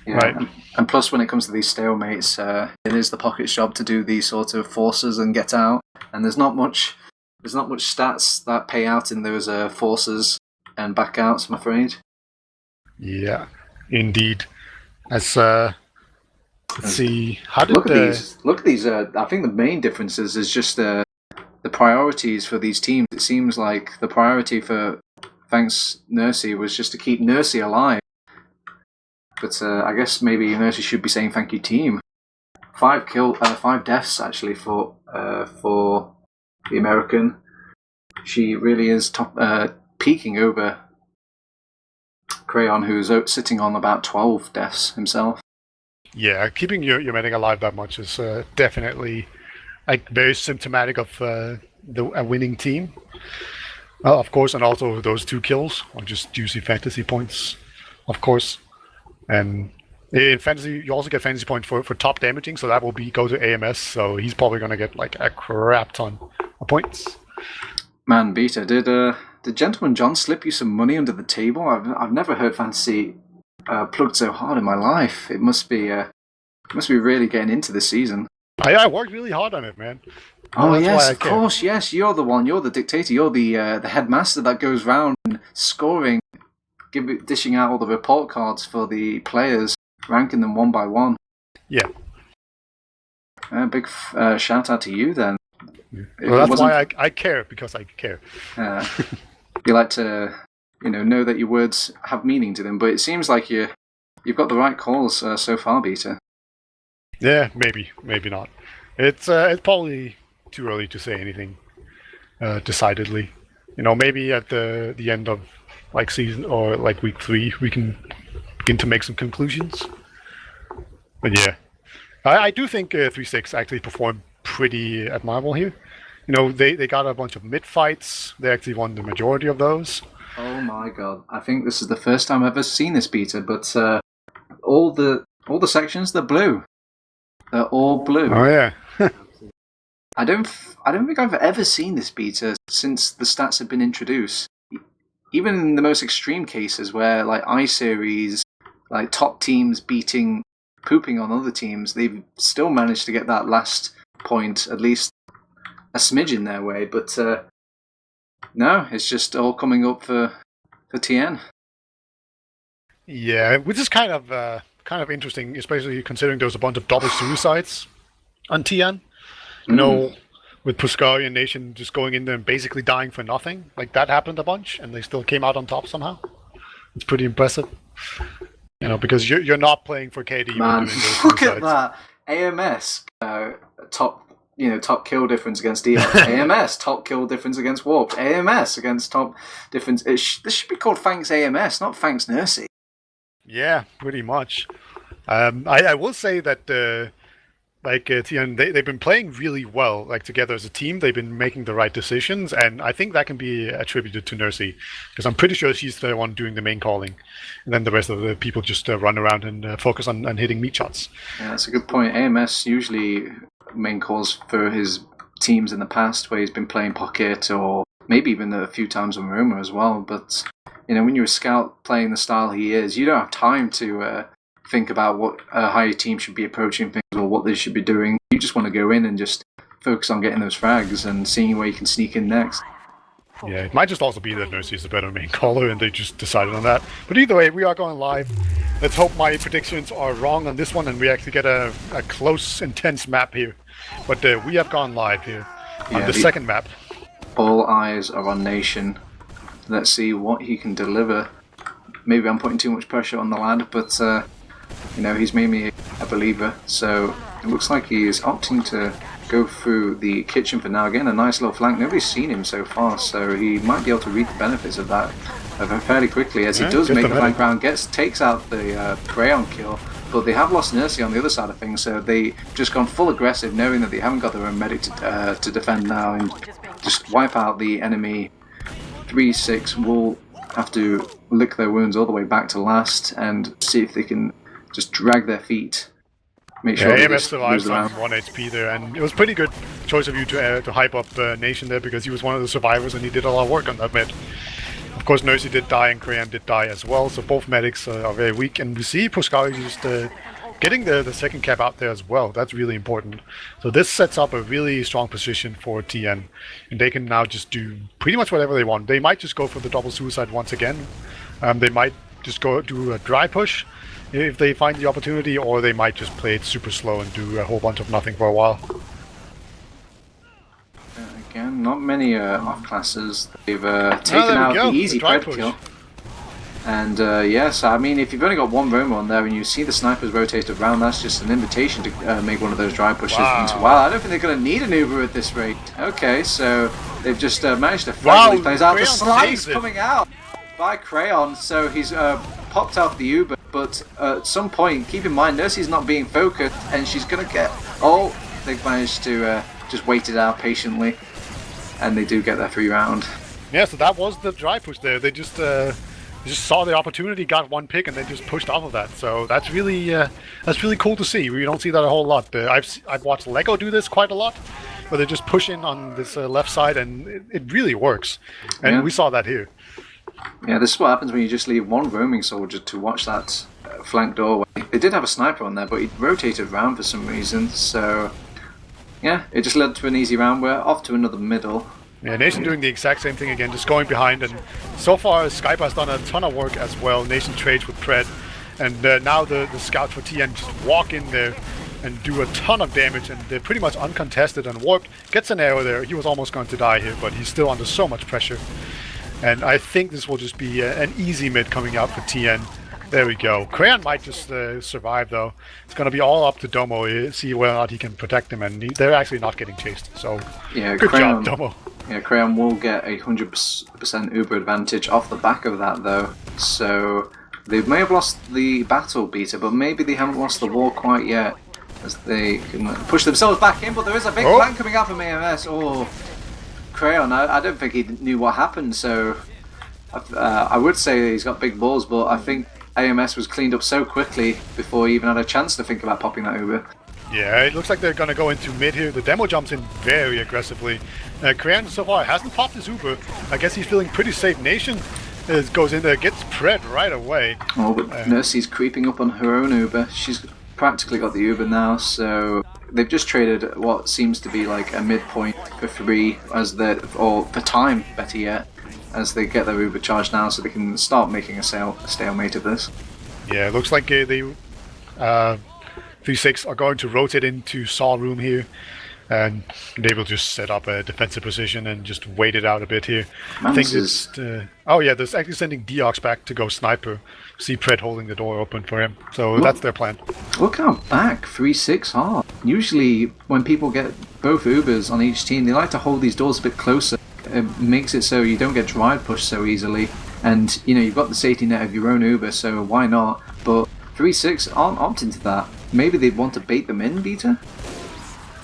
yeah, right? And plus, when it comes to these stalemates, it is the pocket's job to do these sort of forces and get out. And there's not much stats that pay out in those forces and backouts, I'm afraid. Yeah, indeed. Let's see. Look at these. I think the main differences is just the priorities for these teams. It seems like the priority for Thanks Nursey was just to keep Nursey alive. But I guess maybe Nursey should be saying thank you, team. 5 deaths actually for the American. She really is top, peaking over Crayon, who's sitting on about 12 deaths himself. Yeah, keeping your medic alive that much is definitely very symptomatic of a winning team. Of course, and also those 2 kills are just juicy fantasy points, of course. And in fantasy, you also get fantasy points for top damaging, so that will go to AMS. So he's probably going to get like a crap ton of points. Man, Beta, did Gentleman John slip you some money under the table? I've never heard fantasy plugged so hard in my life. It must be really getting into the season. I worked really hard on it, man. Oh yes, of course, yes. You're the one. You're the dictator. You're the headmaster that goes round and scoring, dishing out all the report cards for the players, ranking them one by one. Yeah. Big shout out to you then. Well, that's why I care, because I care. You like to, know that your words have meaning to them, but it seems like you've got the right calls so far, Beta. Yeah, maybe not. It's probably too early to say anything decidedly. Maybe at the end of season or week 3, we can begin to make some conclusions. But yeah, I do think 3-6 actually performed pretty admirable here. They got a bunch of mid fights. They actually won the majority of those. Oh my god! I think this is the first time I've ever seen this beta, but all the sections, they're blue. They're all blue. Oh yeah. I don't think I've ever seen this beta since the stats have been introduced. Even in the most extreme cases where I-Series, top teams pooping on other teams, they've still managed to get that last point, at least a smidge their way. But no, it's just all coming up for TN. Yeah, which is kind of interesting, especially considering there was a bunch of double suicides on TN. With Puskarian Nation just going in there and basically dying for nothing. That happened a bunch, and they still came out on top somehow. It's pretty impressive. Because you're not playing for KD. Man, look at that. AMS, top kill difference against Dion. AMS, top kill difference against Warped. AMS against top difference. This should be called Thanks AMS, not Thanks Nursey. Yeah, pretty much. I will say that TN, they've been playing really well, together as a team. They've been making the right decisions, and I think that can be attributed to Nursey, because I'm pretty sure she's the one doing the main calling, and then the rest of the people just run around and focus on hitting meat shots. Yeah, that's a good point. AMS usually main calls for his teams in the past, where he's been playing pocket, or maybe even a few times on Roma as well. But when you're a scout playing the style he is, you don't have time to think about how your team should be approaching things or what they should be doing. You just want to go in and just focus on getting those frags and seeing where you can sneak in next. Yeah, it might just also be that Nursey is the better main caller and they just decided on that. But either way, we are going live. Let's hope my predictions are wrong on this one and we actually get a close, intense map here. But we have gone live here on the second map. All eyes are on Nation. Let's see what he can deliver. Maybe I'm putting too much pressure on the lad, but he's made me a believer, so it looks like he is opting to go through the kitchen for now. Again, a nice little flank. Nobody's seen him so far, so he might be able to reap the benefits of that fairly quickly, as he does make the flank round, takes out the Crayon kill, but they have lost Nursey on the other side of things, so they've just gone full aggressive, knowing that they haven't got their own medic to defend now, and just wipe out the enemy. 3-6 will have to lick their wounds all the way back to last and see if they can just drag their feet. Make sure AMS survives on 1 HP there, and it was pretty good choice of you to hype up Nation there, because he was one of the survivors and he did a lot of work on that mid. Of course, Nursey did die and Crayon did die as well, so both medics are very weak, and we see Puskari just getting the second cap out there as well. That's really important. So this sets up a really strong position for TN, and they can now just do pretty much whatever they want. They might just go for the double suicide once again. They might just go do a dry push if they find the opportunity, or they might just play it super slow and do a whole bunch of nothing for a while. Again, not many off classes. They've taken out the easy pred kill. And yes, I mean, if you've only got one Roma on there and you see the snipers rotated around, that's just an invitation to make one of those dry pushes. Wow, I don't think they're going to need an Uber at this rate. Okay, so they've just managed to flag these players out. The slice coming out by Crayon, so he's popped out the Uber, but at some point, keep in mind, Nursey's not being focused, and she's going to get... Oh, they've managed to just wait it out patiently, and they do get their free round. Yeah, so that was the dry push there. They just saw the opportunity, got one pick, and then just pushed off of that. So that's really cool to see. We don't see that a whole lot. I've watched Lego do this quite a lot, where they just push in on this left side, and it really works. And we saw that here. Yeah, this is what happens when you just leave one roaming soldier to watch that flank doorway. They did have a sniper on there, but he rotated around for some reason. So yeah, it just led to an easy round. We're off to another middle. Yeah, Nation doing the exact same thing again, just going behind, and so far Skype has done a ton of work as well. Nation trades with Pred, and now the scouts for TN just walk in there, and do a ton of damage, and they're pretty much uncontested and warped. Gets an arrow there. He was almost going to die here, but he's still under so much pressure. And I think this will just be an easy mid coming out for TN. There we go. Crayon might just survive, though. It's going to be all up to Domo, see whether or not he can protect him, and they're actually not getting chased. So, yeah, good job, Domo. Yeah, Crayon will get a 100% Uber advantage off the back of that, though. So, they may have lost the battle, Beta, but maybe they haven't lost the war quite yet, as they can push themselves back in, but there is a big flank coming out from AMS. Oh, Crayon, I don't think he knew what happened, so I would say he's got big balls, but I think AMS was cleaned up so quickly before he even had a chance to think about popping that Uber. Yeah, it looks like they're going to go into mid here. The demo jumps in very aggressively. Crayon so far hasn't popped his Uber. I guess he's feeling pretty safe. Nation goes in there, gets Pred right away. Oh, but Nursey's creeping up on her own Uber. She's practically got the Uber now, so they've just traded what seems to be like a midpoint for free, or for time, better yet, as they get their Uber charged now, so they can start making a stalemate of this. Yeah, it looks like they 3-6 are going to rotate into Saw Room here, and they will just set up a defensive position and just wait it out a bit here. I think it's oh yeah, they're actually sending Deox back to go sniper. See Pred holding the door open for him, so that's their plan. Look how back 3-6 are. Usually when people get both Ubers on each team, they like to hold these doors a bit closer. It makes it so you don't get drive pushed so easily, and you know you've got the safety net of your own Uber, so why not? But 3-6 aren't opting to that. Maybe they'd want to bait them in, Beta?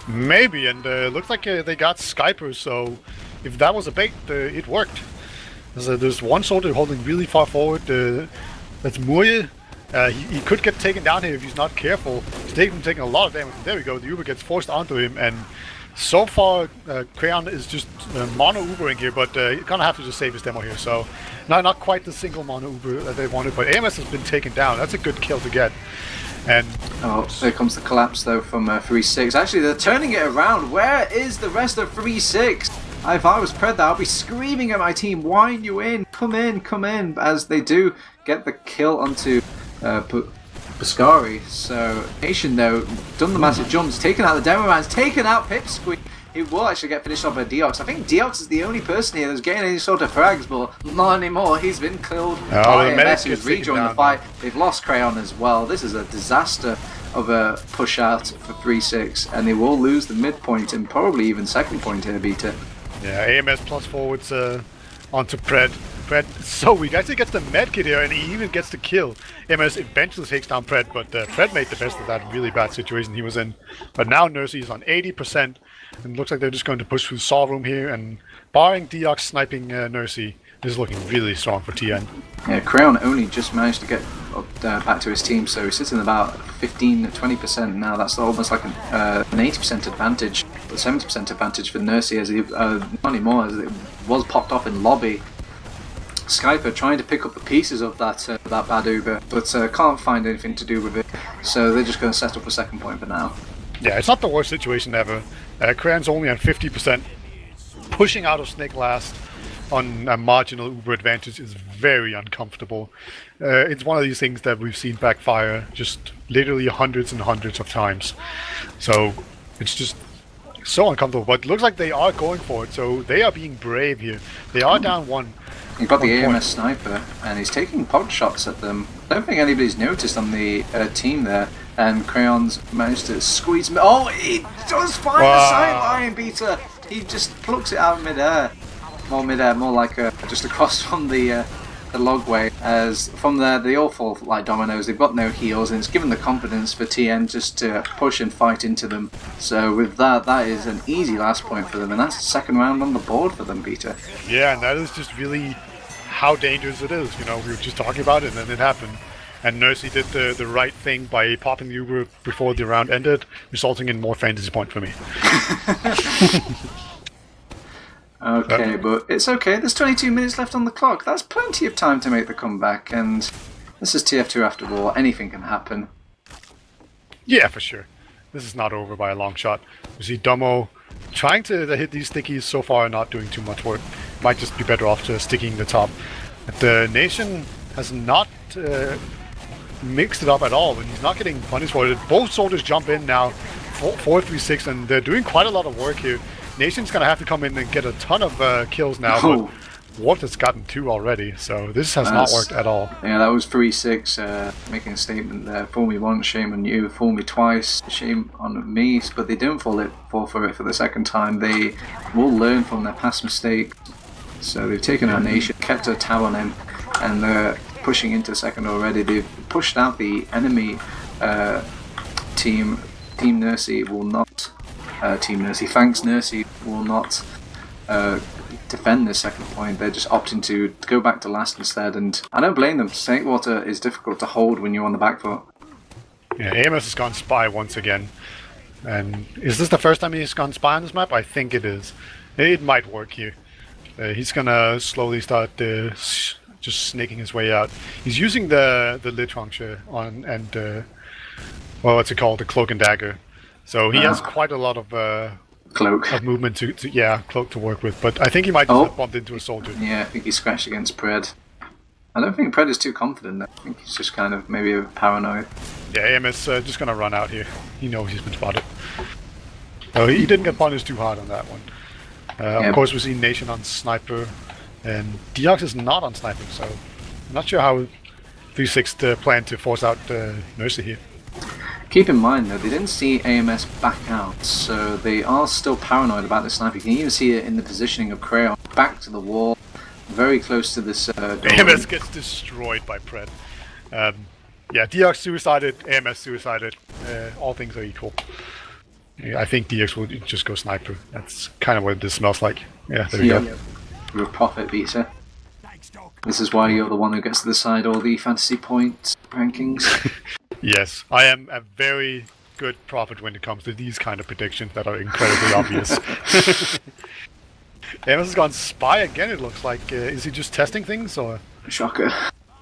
Maybe, and looks like they got Skypers, so if that was a bait, it worked. There's one soldier holding really far forward, that's Murje. He could get taken down here if he's not careful. He's taking a lot of damage. There we go, the Uber gets forced onto him, and so far Crayon is just mono Ubering here, but you're gonna have to just save his demo here, so not quite the single mono Uber that they wanted, but AMS has been taken down. That's a good kill to get. And oh, there comes the collapse though from 3-6. Actually, they're turning it around. Where is the rest of 3-6? If I was Pred, I'll be screaming at my team, wind you in, come in, as they do get the kill onto Buscari. So Nation though, done the massive jumps, taken out the demo man's, taken out Pipsqueak. He will actually get finished off by Deox. I think Deox is the only person here that's getting any sort of frags, but not anymore. He's been killed by AMS, who's rejoined the fight. They've lost Crayon as well. This is a disaster of a push out for 3-6, and they will lose the midpoint and probably even second point here, Beta. Yeah, AMS plus forwards onto Pred. Pred so weak. Actually gets the medkit here, and he even gets the kill. AMS eventually takes down Pred, but Pred made the best of that really bad situation he was in. But now Nursey is on 80%, and looks like they're just going to push through Saw Room here, and barring Deox sniping Nursey, this is looking really strong for TN. Yeah, Crayon only just managed to get up, back to his team, so he's sitting about 15-20% now. That's almost like an 80% advantage, but 70% advantage for Nursey, as he, not anymore, as it was popped off in lobby. Skyper trying to pick up the pieces of that bad Uber, but can't find anything to do with it, so they're just going to set up a second point for now. Yeah, it's not the worst situation ever. Crayon's only on 50%. Pushing out of Snake last on a marginal Uber advantage is very uncomfortable. It's one of these things that we've seen backfire just literally hundreds and hundreds of times. So it's just so uncomfortable, but it looks like they are going for it, so they are being brave here. They are down one. You've got the AMS sniper, and he's taking pod shots at them. I don't think anybody's noticed on the team there, and Crayon's managed to squeeze. Oh, he does find the sideline, Beta. He just plucks it out midair. More midair, more like just across from the logway. As from there, they all fall like dominoes. They've got no heals, and it's given the confidence for TN just to push and fight into them. So with that, that is an easy last point for them, and that's the second round on the board for them, Peter. Yeah, and that is just really how dangerous it is. You know, we were just talking about it, and then it happened. And Nursey did the right thing by popping the Uber before the round ended, resulting in more fantasy points for me. Okay, but it's okay. There's 22 minutes left on the clock. That's plenty of time to make the comeback, and this is TF2 after all. Anything can happen. Yeah, for sure. This is not over by a long shot. You see Domo trying to hit these stickies so far, not doing too much work. Might just be better off to sticking the top. But the Nation has not mixed it up at all, and he's not getting punished for it. Both soldiers jump in now, 4-3-6, and they're doing quite a lot of work here. Nation's gonna have to come in and get a ton of kills now, but Walt has gotten 2 already, so this has not worked at all. Yeah, that was 3-6, making a statement there. Fool me once, shame on you. Fool me twice, shame on me. But they didn't fall for it for the second time. They will learn from their past mistakes. So they've taken out Nation, kept a tab on him, and they're pushing into second already. They've pushed out the enemy team. Team Nursey will not. Team Nursey, thanks Nursey, will not defend this second point. They're just opting to go back to last instead, and I don't blame them. Snakewater is difficult to hold when you're on the back foot. Yeah, AMS has gone spy once again. And is this the first time he's gone spy on this map? I think it is. It might work here. He's gonna slowly start just snaking his way out. He's using the lid puncture on and well, what's it called? The cloak and dagger. So he has quite a lot of Cloak. Of movement to cloak to work with. But I think he might just have bumped into a soldier. Yeah, I think he scratched against Pred. I don't think Pred is too confident. I think he's just kind of maybe paranoid. Yeah, AMS just gonna run out here. He knows he's been spotted. So he didn't get punished too hard on that one. Of course, we see Nation on Sniper, and Deox is not on Sniper, so I'm not sure how 3-6 plan to force out Nursey here. Keep in mind though, they didn't see AMS back out, so they are still paranoid about the sniper. You can even see it in the positioning of Crayon, back to the wall, very close to this door. AMS gets destroyed by Pred. Yeah, Deox suicided, AMS suicided, all things are equal. Yeah, I think Deox will just go Sniper. That's kind of what this smells like. Yeah, there we go. Your profit beats her. This is why you're the one who gets to decide all the fantasy point rankings. Yes, I am a very good prophet when it comes to these kind of predictions that are incredibly obvious. AMS has gone spy again, it looks like. Is he just testing things, or? Shocker.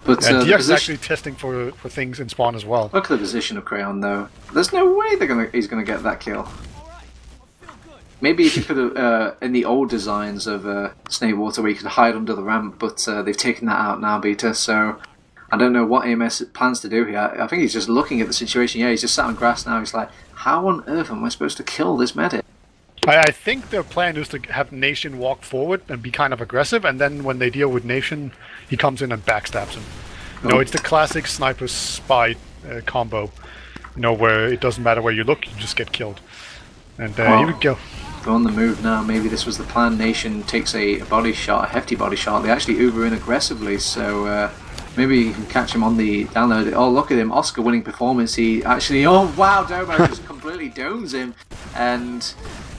But Deox is actually testing for things in spawn as well. Look at the position of Crayon, though. There's no way he's gonna get that kill. Maybe if you could have, in the old designs of Snakewater, where you could hide under the ramp, but they've taken that out now, Beta, so I don't know what AMS plans to do here. I think he's just looking at the situation. Yeah, he's just sat on grass now. He's like, how on earth am I supposed to kill this medic? I think their plan is to have Nation walk forward and be kind of aggressive, and then when they deal with Nation, he comes in and backstabs him. You know, it's the classic sniper spy combo. You know, where it doesn't matter where you look, you just get killed. And here we go. They're on the move now. Maybe this was the plan. Nation takes a body shot, a hefty body shot. They actually Uber in aggressively, so maybe you can catch him on the download. Oh, look at him. Oscar winning performance. He actually, oh wow, Domo just completely domes him. And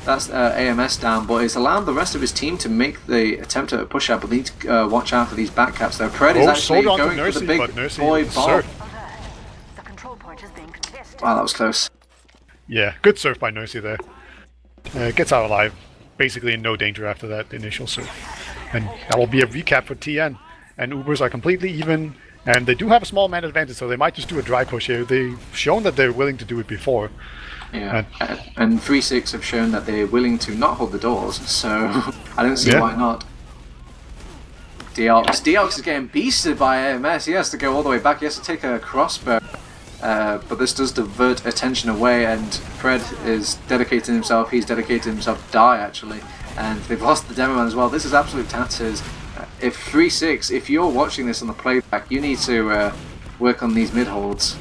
that's AMS down, but it's allowed the rest of his team to make the attempt at a push out, but they need to watch out for these backcaps. Though Pred is actually going Nursey, for the big boy bomb. Wow, that was close. Yeah, good surf by Nursey there. Gets out alive, basically in no danger after that initial surf. And that will be a recap for TN. And Ubers are completely even, and they do have a small man advantage, so they might just do a dry push here. They've shown that they're willing to do it before. Yeah, and 3-6 have shown that they're willing to not hold the doors, so I don't see why not. Deox is getting beasted by AMS. He has to go all the way back. He has to take a crossbow. But this does divert attention away, and Fred is dedicating himself. He's dedicated himself to die, actually. And they've lost the demo man as well. This is absolute tatters. If 3-6, if you're watching this on the playback, you need to work on these mid holds.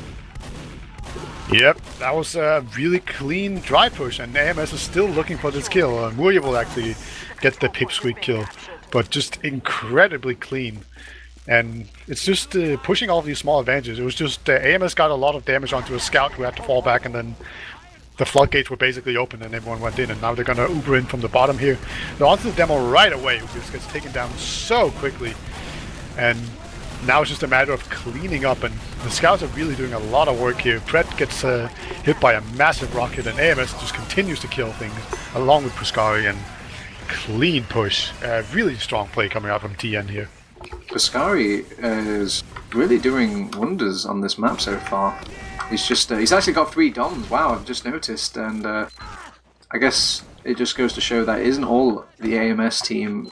Yep, that was a really clean dry push, and AMS is still looking for this kill. Muria will actually get the pipsqueak kill, but just incredibly clean. And it's just pushing all of these small advantages. It was just AMS got a lot of damage onto a scout who had to fall back, and then the floodgates were basically open and everyone went in, and now they're going to Uber in from the bottom here. They're onto the demo right away, who just gets taken down so quickly. And now it's just a matter of cleaning up, and the scouts are really doing a lot of work here. Pret gets hit by a massive rocket, and AMS just continues to kill things, along with Puscari, and clean push. Really strong play coming out from TN here. Puscari is really doing wonders on this map so far. He's just he's actually got 3 DOMs. Wow, I've just noticed, and I guess it just goes to show that it isn't all the AMS team.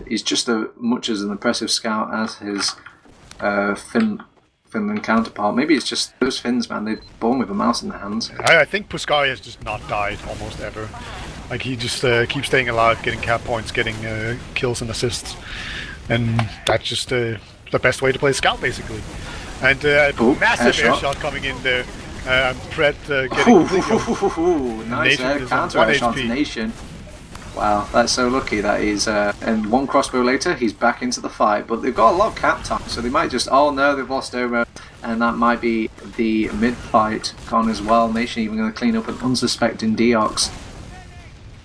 He's just as much as an impressive scout as his Finland counterpart. Maybe it's just those Finns, man. They're born with a mouse in their hands. I think Puskari has just not died almost ever. Like, he just keeps staying alive, getting cap points, getting kills and assists. And that's just the best way to play Scout, basically. And massive air shot coming in there. Pred getting nice counter air shot to Nation. Wow, that's so lucky that he's... and one crossbow later, he's back into the fight. But they've got a lot of cap time, so they might just... Oh no, they've lost over. And that might be the mid-fight gone as well. Nation even going to clean up an unsuspecting Deox.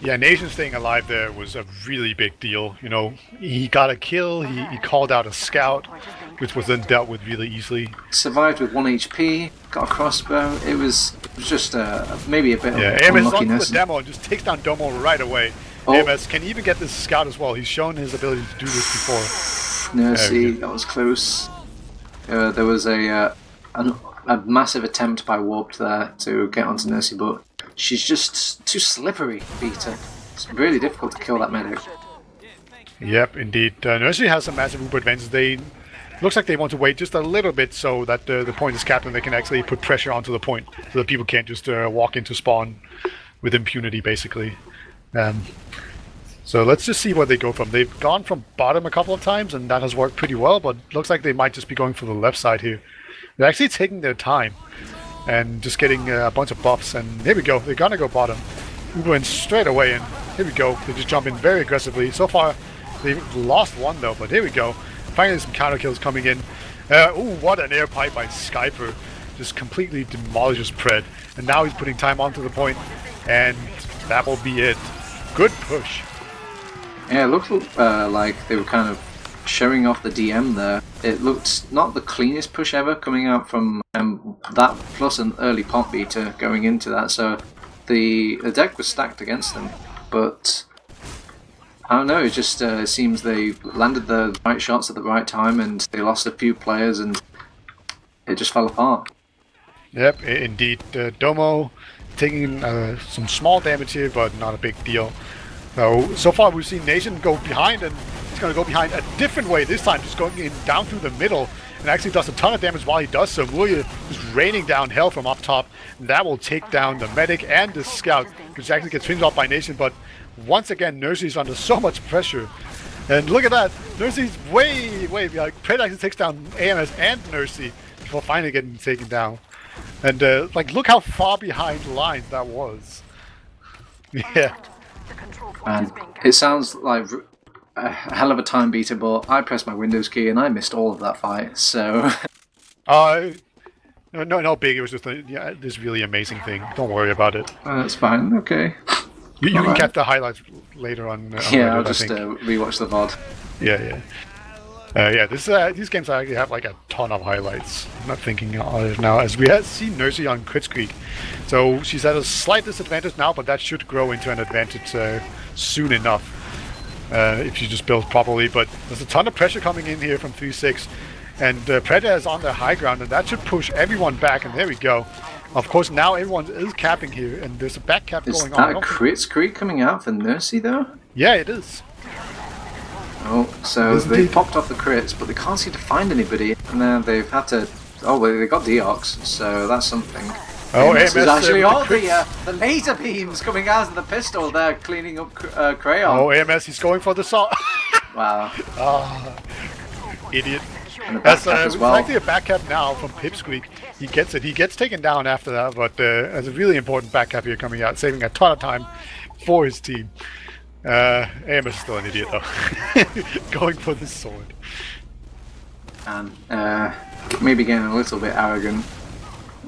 Yeah, Nation staying alive there was a really big deal. You know, he got a kill, he called out a scout, which was then dealt with really easily. Survived with 1 HP, got a crossbow. It was just maybe a bit of AMS unluckiness. on the demo and just takes down Domo right away. AMS can even get this scout as well. He's shown his ability to do this before. Nursey, that was close. There was a massive attempt by Warped there to get onto Nursey, but she's just too slippery, Peter. It's really difficult to kill that medic. Yep, indeed. Nursey has a massive Uber advantage. Looks like they want to wait just a little bit so that the point is capped and they can actually put pressure onto the point so that people can't just walk into spawn with impunity, basically. So let's just see where they go from. They've gone from bottom a couple of times and that has worked pretty well, but looks like they might just be going for the left side here. They're actually taking their time and just getting a bunch of buffs, and here we go. They're gonna go bottom. Uber in straight away, and here we go. They just jump in very aggressively. So far, they've lost one though, but here we go. Finally, some counter kills coming in. Ooh, what an air pipe by Skyper. Just completely demolishes Pred. And now he's putting time onto the point, and that will be it. Good push. Yeah, it looked like they were kind of showing off the DM there. It looked not the cleanest push ever coming out from that, plus an early pop beater going into that. So the deck was stacked against them, but I don't know. It just seems they landed the right shots at the right time, and they lost a few players, and it just fell apart. Yep, indeed. Domo taking some small damage here, but not a big deal. So far we've seen Nation go behind, and he's going to go behind a different way this time, just going in down through the middle, and actually does a ton of damage while he does so. Mulia is raining down hell from up top, and that will take down the medic and the scout, which actually gets finished off by Nation, but once again Nursey's under so much pressure. And look at that, Nursey's way behind. Pred actually takes down AMS and Nursey before finally getting taken down. And like, look how far behind line that was. Yeah. And it sounds like a hell of a time beater, but I pressed my Windows key and I missed all of that fight, so... No big, it was just this really amazing thing. Don't worry about it. That's fine, okay. You can get the highlights later on. Yeah, I'll just rewatch the VOD. Yeah. These games actually have like a ton of highlights. I'm not thinking of it now, as we have seen Nursey on Crit Creek. So she's at a slight disadvantage now, but that should grow into an advantage soon enough if she just builds properly. But there's a ton of pressure coming in here from 3-6, and Predator is on the high ground, and that should push everyone back. And there we go. Of course, now everyone is capping here, and there's a back cap going on. Is that a Crit Creek coming out for Nursey though? Yeah, it is. Oh, so they popped off the crits, but they can't seem to find anybody, and then they've had to... Oh, well, they got Deox, so that's something. Oh, AMS is actually all the laser beams coming out of the pistol there, cleaning up Crayon. Oh, AMS, he's going for the saw. Wow. Idiot. And the back cap as well. It's actually a back cap now from Pipsqueak. He gets it. He gets taken down after that, but there's a really important back cap here coming out, saving a ton of time for his team. AMS is still an idiot though. Going for the sword. And maybe getting a little bit arrogant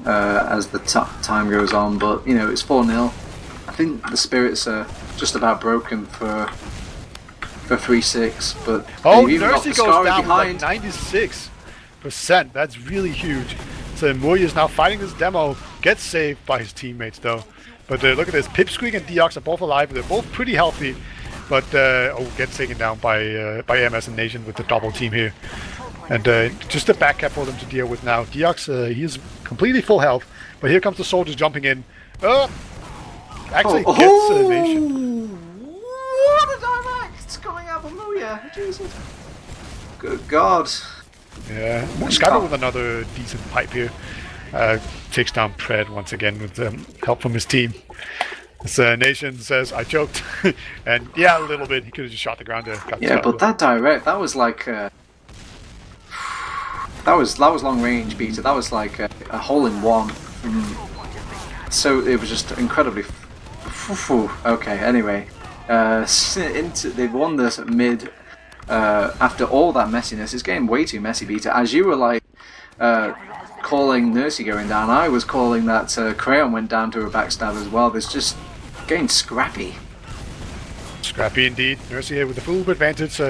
as the time goes on, but you know, it's 4-0. I think the spirits are just about broken for 3-6, but Nursey goes down behind. Like 96%. That's really huge. So Muya is now fighting this demo, gets saved by his teammates though. But look at this, Pipsqueak and Deox are both alive. They're both pretty healthy, but gets taken down by AMS and Nation with the double team here. And just a back cap for them to deal with now. Deox, he's completely full health, but here comes the soldiers jumping in. Actually gets Nation. What a direct coming out of Muya! Jesus. Good God. Yeah, Skyper with another decent pipe here. Takes down Pred once again with help from his team. This Nation says, I choked. And yeah, a little bit. He could have just shot the ground there. Yeah, but that direct, that was like... that was long range, Peter. That was like a hole-in-one. So it was just incredibly... Okay, anyway. They've won this mid... after all that messiness. It's getting way too messy, Peter. As you were like... calling Nursey going down, I was calling that Crayon went down to a backstab as well. There's just getting scrappy. Scrappy indeed. Nursey here with the full advantage.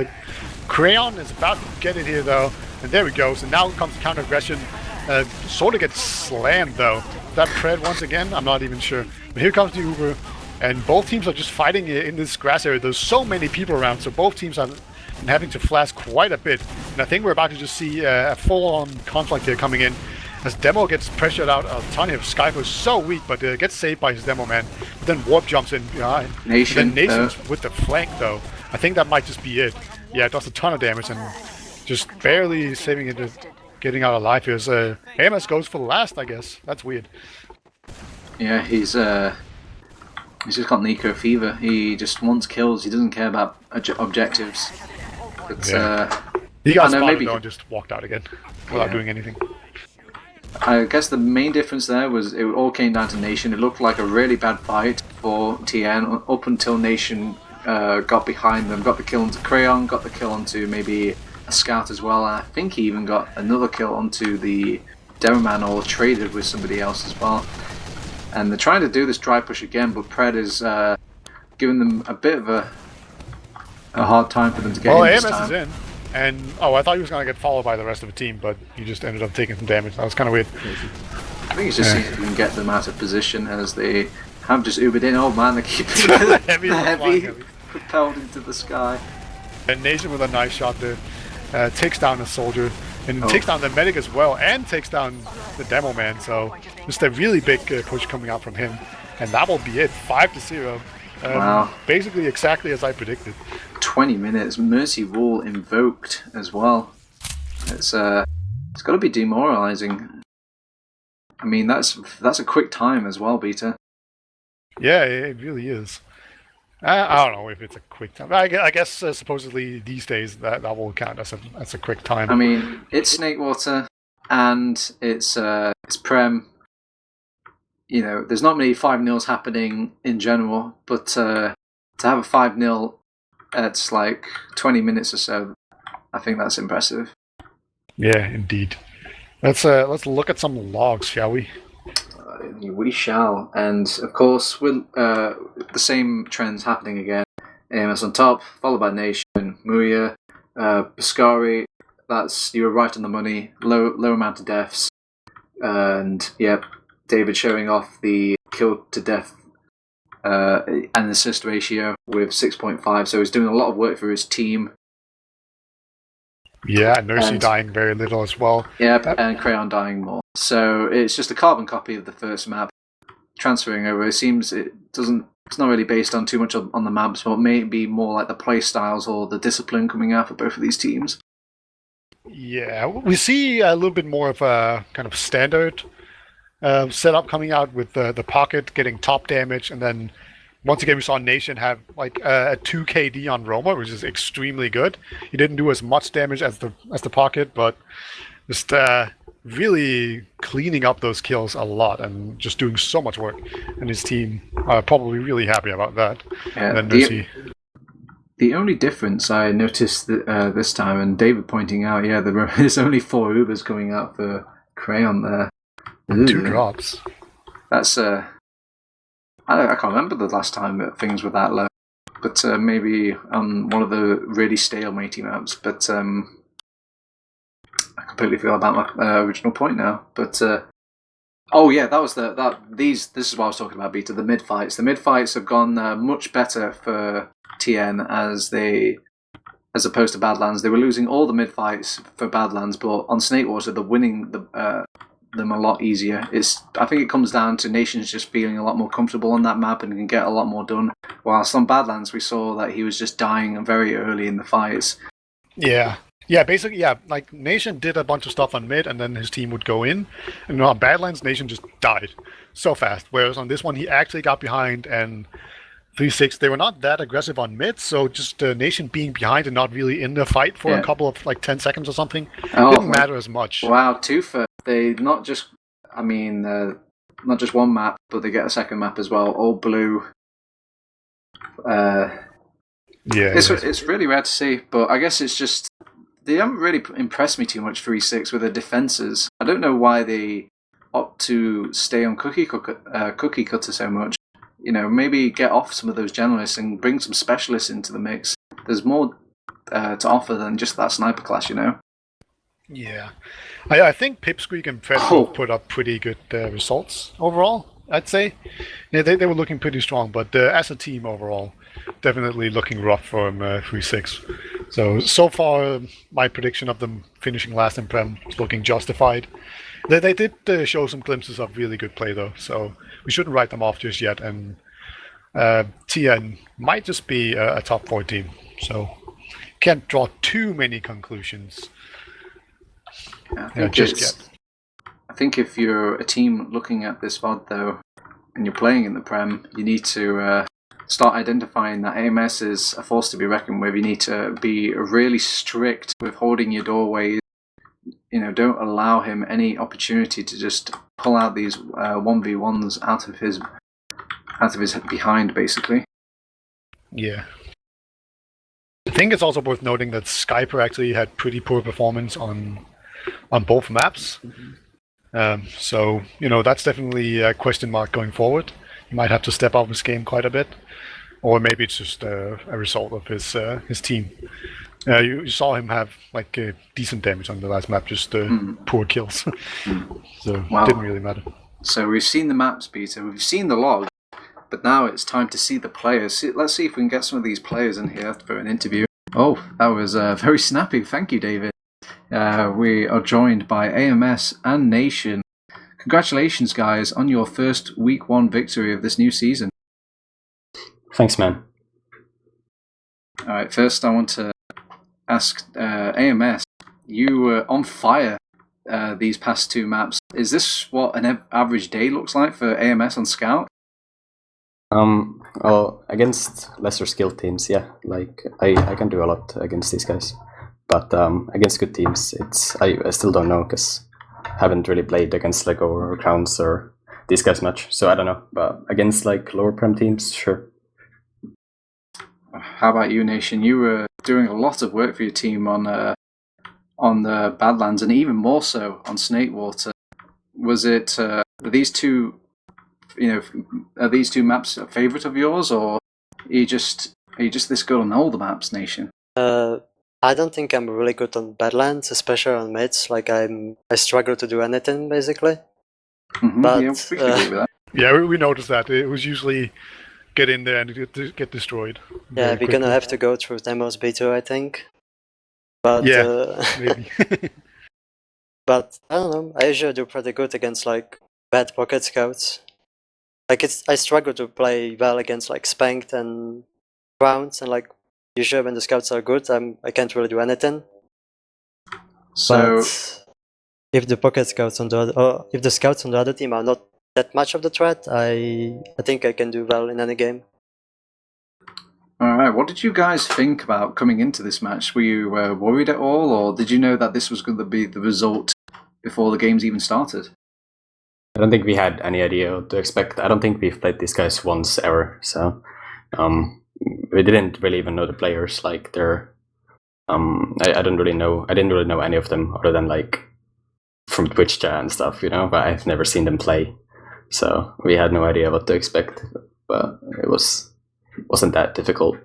Crayon is about to get it here though. And there we go. So now comes the counter aggression. Sort of gets slammed though. That Pred once again? I'm not even sure. But here comes the Uber. And both teams are just fighting in this grass area. There's so many people around, so both teams are having to flash quite a bit. And I think we're about to just see a full-on conflict here coming in. As Demo gets pressured out a ton here. Skyper is so weak, but gets saved by his Demo man. But then Warp jumps in behind. Nation. And then Nation's with the flank though. I think that might just be it. Yeah, it does a ton of damage and just barely saving it, getting out alive here. So AMS goes for the last, I guess. That's weird. Yeah, he's just got Nico fever. He just wants kills. He doesn't care about objectives. But, he got I know, spotted maybe though and just walked out again without doing anything. I guess the main difference there was it all came down to Nation. It looked like a really bad fight for TN up until Nation got behind them, got the kill onto Crayon, got the kill onto maybe a scout as well. And I think he even got another kill onto the Demoman or traded with somebody else as well. And they're trying to do this dry push again, but Pred is giving them a bit of a hard time for them to get in this AMS time. is in. And, I thought he was going to get followed by the rest of the team, but he just ended up taking some damage. That was kind of weird. I think it's just seeing if you can get them out of position as they have just Ubered in. Oh man, they keep the heavy propelled into the sky. And Nation with a nice shot there. Takes down a soldier. And takes down the medic as well. And takes down the Demo man. So just a really big push coming out from him. And that will be it. 5-0. Wow. Basically exactly as I predicted. 20 minutes. Mercy Wall invoked as well. It's got to be demoralizing. I mean, that's a quick time as well, Beta. Yeah, it really is. I don't know if it's a quick time. I guess supposedly these days that will count as a quick time. I mean, it's Snakewater and it's Prem. You know, there's not many 5-0s happening in general, but to have a 5-0 at like 20 minutes or so, I think that's impressive. Yeah, indeed. Let's look at some logs, shall we? We shall, and of course, with the same trends happening again. AMS on top, followed by Nation, Muya, Biscari. You were right on the money. Low amount of deaths, and yep, David showing off the kill to death and assist ratio with 6.5. So he's doing a lot of work for his team. Yeah, Nursey dying very little as well. Yep, and Crayon dying more. So it's just a carbon copy of the first map. Transferring over, it seems it's not really based on too much on the maps, but maybe more like the play styles or the discipline coming out for both of these teams. Yeah, we see a little bit more of a kind of standard setup coming out with the pocket getting top damage, and then once again we saw Nation have like a 2 KD on Roma, which is extremely good. He didn't do as much damage as the pocket, but just really cleaning up those kills a lot and just doing so much work. And his team are probably really happy about that. Yeah, and then Nursey. The only difference I noticed this time, and David pointing out, there's only 4 Ubers coming out for Crayon there. 2 drops. That's I can't remember the last time that things were that low, but maybe on one of the really stale-matey maps. But I completely forgot about my original point now. But that was this is what I was talking about, Beta. The mid fights. The mid fights have gone much better for TN as opposed to Badlands. They were losing all the mid fights for Badlands, but on Snakewater they're winning them a lot easier. I think it comes down to Nations just feeling a lot more comfortable on that map and can get a lot more done. Whilst on Badlands we saw that he was just dying very early in the fights. Yeah, Yeah, basically, yeah. Like Nation did a bunch of stuff on mid, and then his team would go in. And on Badlands, Nation just died so fast. Whereas on this one, he actually got behind, and 3-6, they were not that aggressive on mid, so just Nation being behind and not really in the fight for a Yeah. couple of like 10 seconds or something Oh, didn't matter as much. wow, Tufa. They not just, I mean, not just one map, but they get a second map as well, all blue. Yeah, It's really rare to see, but I guess it's just they haven't really impressed me too much. 3-6 with their defenses. I don't know why they opt to stay on cookie cutter so much. You know, maybe get off some of those generalists and bring some specialists into the mix. There's more to offer than just that sniper class, you know. yeah. I think Pipsqueak and Fred Oh. both put up pretty good results overall, I'd say. Yeah, they were looking pretty strong, but as a team overall, definitely looking rough from 3-6. So far, my prediction of them finishing last in Prem is looking justified. They did show some glimpses of really good play, though, so we shouldn't write them off just yet. And TN might just be a top 4 team, so can't draw too many conclusions I think just yet. I think if you're a team looking at this VOD though, and you're playing in the Prem, you need to start identifying that AMS is a force to be reckoned with. You need to be really strict with holding your doorways. You know, don't allow him any opportunity to just pull out these 1v1s out of his behind, basically. Yeah. I think it's also worth noting that Skyper actually had pretty poor performance on both maps. So, that's definitely a question mark going forward. He might have to step up his game quite a bit. Or maybe it's just a result of his team. You saw him have like decent damage on the last map, just poor kills. So Wow. didn't really matter. So we've seen the maps, Peter. We've seen the log, but now it's time to see the players. Let's see if we can get some of these players in here for an interview. Oh, that was very snappy. Thank you, David. We are joined by AMS and Nation. Congratulations, guys, on your first week 1 victory of this new season. Thanks, man. All right, first I want to ask AMS, you were on fire these past 2 maps. Is this what an average day looks like for AMS on Scout? Well, against lesser skilled teams, yeah, like I can do a lot against these guys, but against good teams, I still don't know because I haven't really played against Lego or Crowns or these guys much, so I don't know. But against like lower prem teams, sure. How about you, Nation? You were doing a lot of work for your team on the Badlands, and even more so on Snakewater. Was it these two? Are these 2 maps a favorite of yours, or are you just this good on all the maps, Nation? I don't think I'm really good on Badlands, especially on mids. Like I struggle to do anything basically. Mm-hmm. But yeah, we can agree with that. Yeah, we noticed that. It was usually get in there and get destroyed. Yeah, we're gonna have to go through demos beta, I think. But yeah, maybe. But I don't know. I usually do pretty good against like bad pocket scouts. Like I struggle to play well against like Spanked and Browns, and like usually when the scouts are good, I can't really do anything. So but if the pocket scouts on if the scouts on the other team are not that much of the threat, I think I can do well in any game. All right, what did you guys think about coming into this match? Were you worried at all, or did you know that this was going to be the result before the games even started? I don't think we had any idea what to expect. I don't think we've played these guys once ever, so we didn't really even know the players. Like they're, I didn't really know any of them other than like from Twitch chat and stuff, But I've never seen them play, so we had no idea what to expect. But it wasn't that difficult.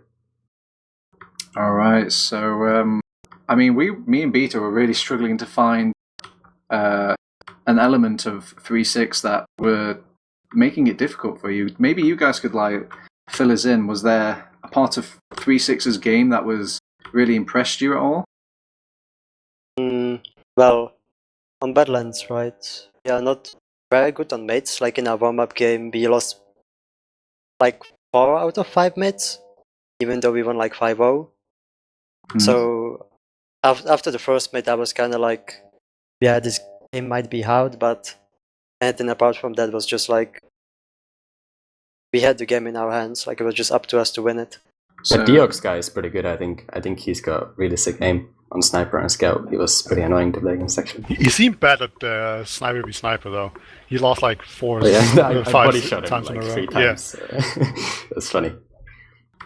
All right, so I mean, me and Beta were really struggling to find an element of 3-6 that were making it difficult for you. Maybe you guys could like fill us in. Was there a part of 3-6's game that was really impressed you at all? Well, on Badlands, right? Yeah, not very good on mates. Like in our warm-up game, we lost like 4 out of 5 mates, even though we won like 5-0. So after the first mate, I was kind of like, yeah, this game might be hard, but anything apart from that was just like, we had the game in our hands. Like, it was just up to us to win it. The Deox guy is pretty good, I think. I think he's got really sick aim on Sniper and Scout. He was pretty annoying to play against, actually. He seemed bad at Sniper v Sniper, though. He lost like I five body shot him times like in a row. 3 times. Yeah. That's funny.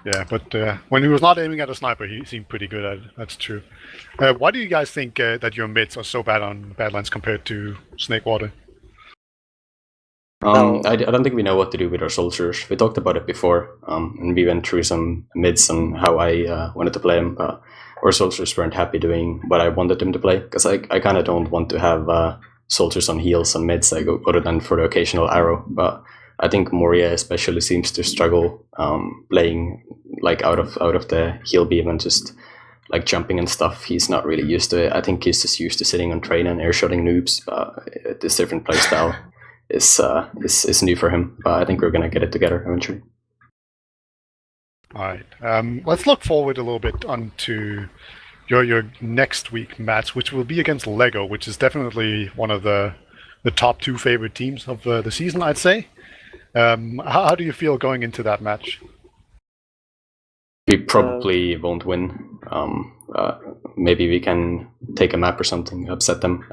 Yeah, but when he was not aiming at a sniper, he seemed pretty good at it. That's true. Why do you guys think that your mids are so bad on Badlands compared to Snakewater? I don't think we know what to do with our soldiers. We talked about it before, and we went through some mids on how I wanted to play them, but our soldiers weren't happy doing what I wanted them to play, because I kind of don't want to have soldiers on heals on mids, like, other than for the occasional arrow. But I think Moria especially seems to struggle playing like out of the heal beam and just like jumping and stuff. He's not really used to it. I think he's just used to sitting on train and airshotting noobs, but this different playstyle is new for him. But I think we're gonna get it together eventually. All right. Let's look forward a little bit onto your next week match, which will be against Lego, which is definitely one of the top 2 favorite teams of the season, I'd say. How do you feel going into that match? We probably won't win. Maybe we can take a map or something, upset them.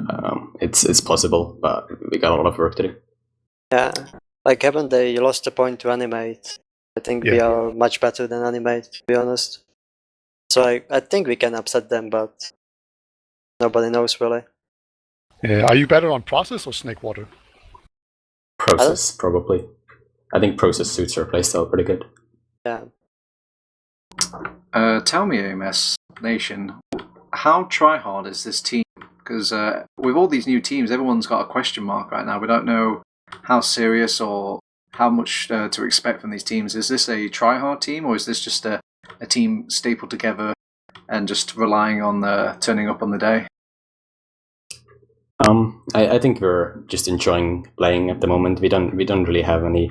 It's possible, but we got a lot of work to do. Yeah, like haven't they lost a point to Animate? I think we are much better than Animate, to be honest. So I think we can upset them, but nobody knows really. Are you better on Process or Snakewater? Process, probably. I think Process suits our playstyle pretty good. Yeah. Tell me, AMS Nation, how tryhard is this team? Because with all these new teams, everyone's got a question mark right now. We don't know how serious or how much to expect from these teams. Is this a tryhard team, or is this just a team stapled together and just relying on turning up on the day? I think we're just enjoying playing at the moment. We don't really have any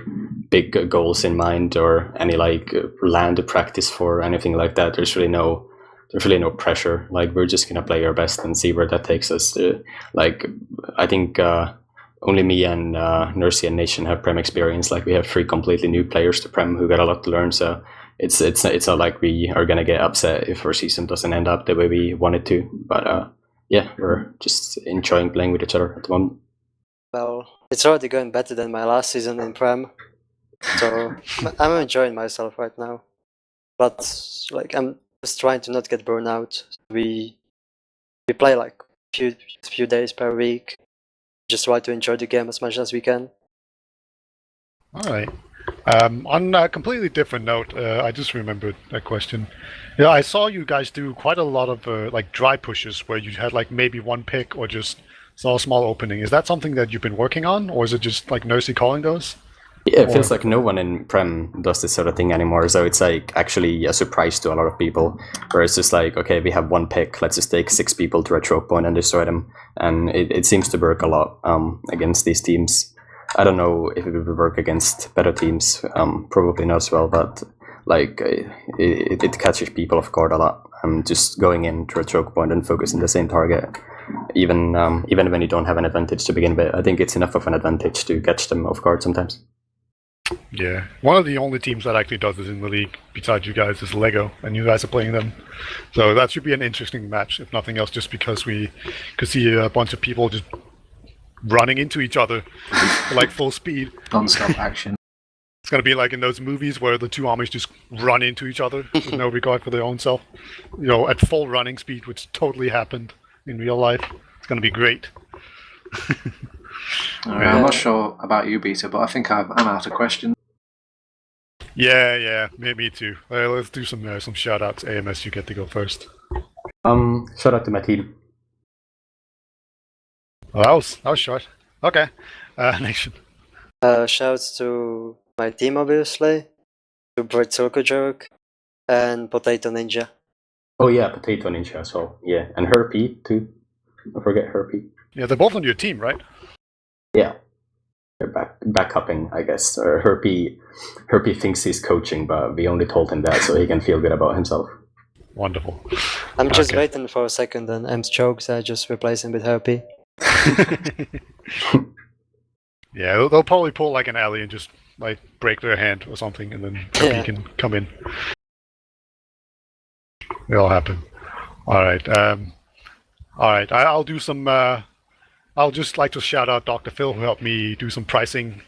big goals in mind or any like land to practice for or anything like that. There's really no pressure. Like, we're just gonna play our best and see where that takes us. I think only me and Nursey and Nation have Prem experience. Like, we have 3 completely new players to Prem who got a lot to learn. So it's not like we are gonna get upset if our season doesn't end up the way we want it to. But yeah, we're just enjoying playing with each other at the moment. Well, it's already going better than my last season in Prem, so I'm enjoying myself right now. But like, I'm just trying to not get burned out. We play like few days per week. Just try to enjoy the game as much as we can. All right. On a completely different note, I just remembered a question. Yeah, I saw you guys do quite a lot of like dry pushes where you had like maybe 1 pick or just saw a small opening. Is that something that you've been working on, or is it just like Nursey calling those? Yeah, it feels like no one in Prem does this sort of thing anymore, so it's like actually a surprise to a lot of people, where it's just like, okay, we have 1 pick, let's just take 6 people to a choke point and destroy them, and it seems to work a lot against these teams. I don't know if it will work against better teams, probably not as well, but like it catches people off guard a lot. Just going into a choke point and focusing the same target, even when you don't have an advantage to begin with, I think it's enough of an advantage to catch them off guard sometimes. Yeah, one of the only teams that actually does this in the league, besides you guys, is Lego, and you guys are playing them. So that should be an interesting match, if nothing else, just because we could see a bunch of people just running into each other like full speed. Non-stop action. It's going to be like in those movies where the 2 armies just run into each other with no regard for their own self. You know, at full running speed, which totally happened in real life. It's going to be great. Right, I'm not sure about you, Beta, but I think I'm out of questions. Yeah, me too. Let's do some shout-outs. AMS, you get to go first. Shout out to my team. Well, that was short. Okay. Nation. Shouts to my team, obviously, to Bird Circle Jerk, and Potato Ninja. Oh yeah, Potato Ninja as well. Yeah, and Herpy too. Don't forget Herpy. Yeah, they're both on your team, right? Yeah, they're backupping, I guess. Herpy thinks he's coaching, but we only told him that so he can feel good about himself. Wonderful. I'm just Okay. waiting for a second and M's choke, so I just replace him with Herpy. Yeah, they'll probably pull like an alley and just like break their hand or something, and then Herpy Yeah. can come in. It'll happen. All right. All right. I'll do some. I'll just like to shout out Dr. Phil, who helped me do some pricing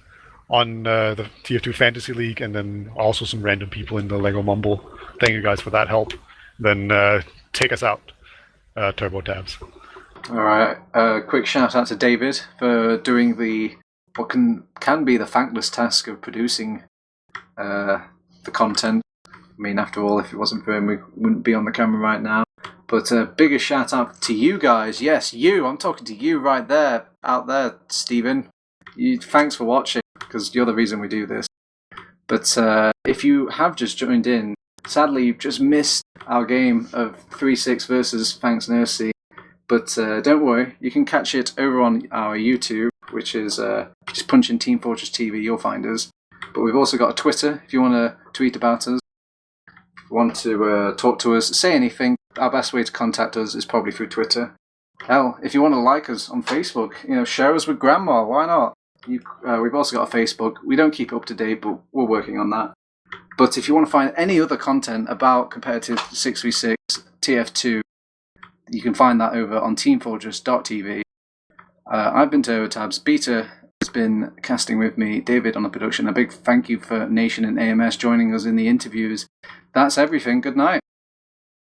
on the TF2 Fantasy League, and then also some random people in the Lego Mumble. Thank you guys for that help. Then take us out, TurboTabs. All right. Quick shout out to David for doing what can be the thankless task of producing the content. I mean, after all, if it wasn't for him, we wouldn't be on the camera right now. But bigger shout out to you guys. Yes, you. I'm talking to you right there, out there, Stephen. Thanks for watching, because you're the reason we do this. But if you have just joined in, sadly you've just missed our game of 3-6 versus Thanks Nursey. But don't worry, you can catch it over on our YouTube, which is just punch in Team Fortress TV, you'll find us. But we've also got a Twitter if you want to tweet about us. If you want to talk to us, say anything, our best way to contact us is probably through Twitter. Hell, if you want to like us on Facebook, share us with Grandma, why not? We've also got a Facebook. We don't keep it up to date, but we're working on that. But if you want to find any other content about competitive 6v6 TF2, you can find that over on teamfortress.tv. I've been TurboTabs. Beta has been casting with me, David on the production. A big thank you for Nation and AMS joining us in the interviews. That's everything. Good night.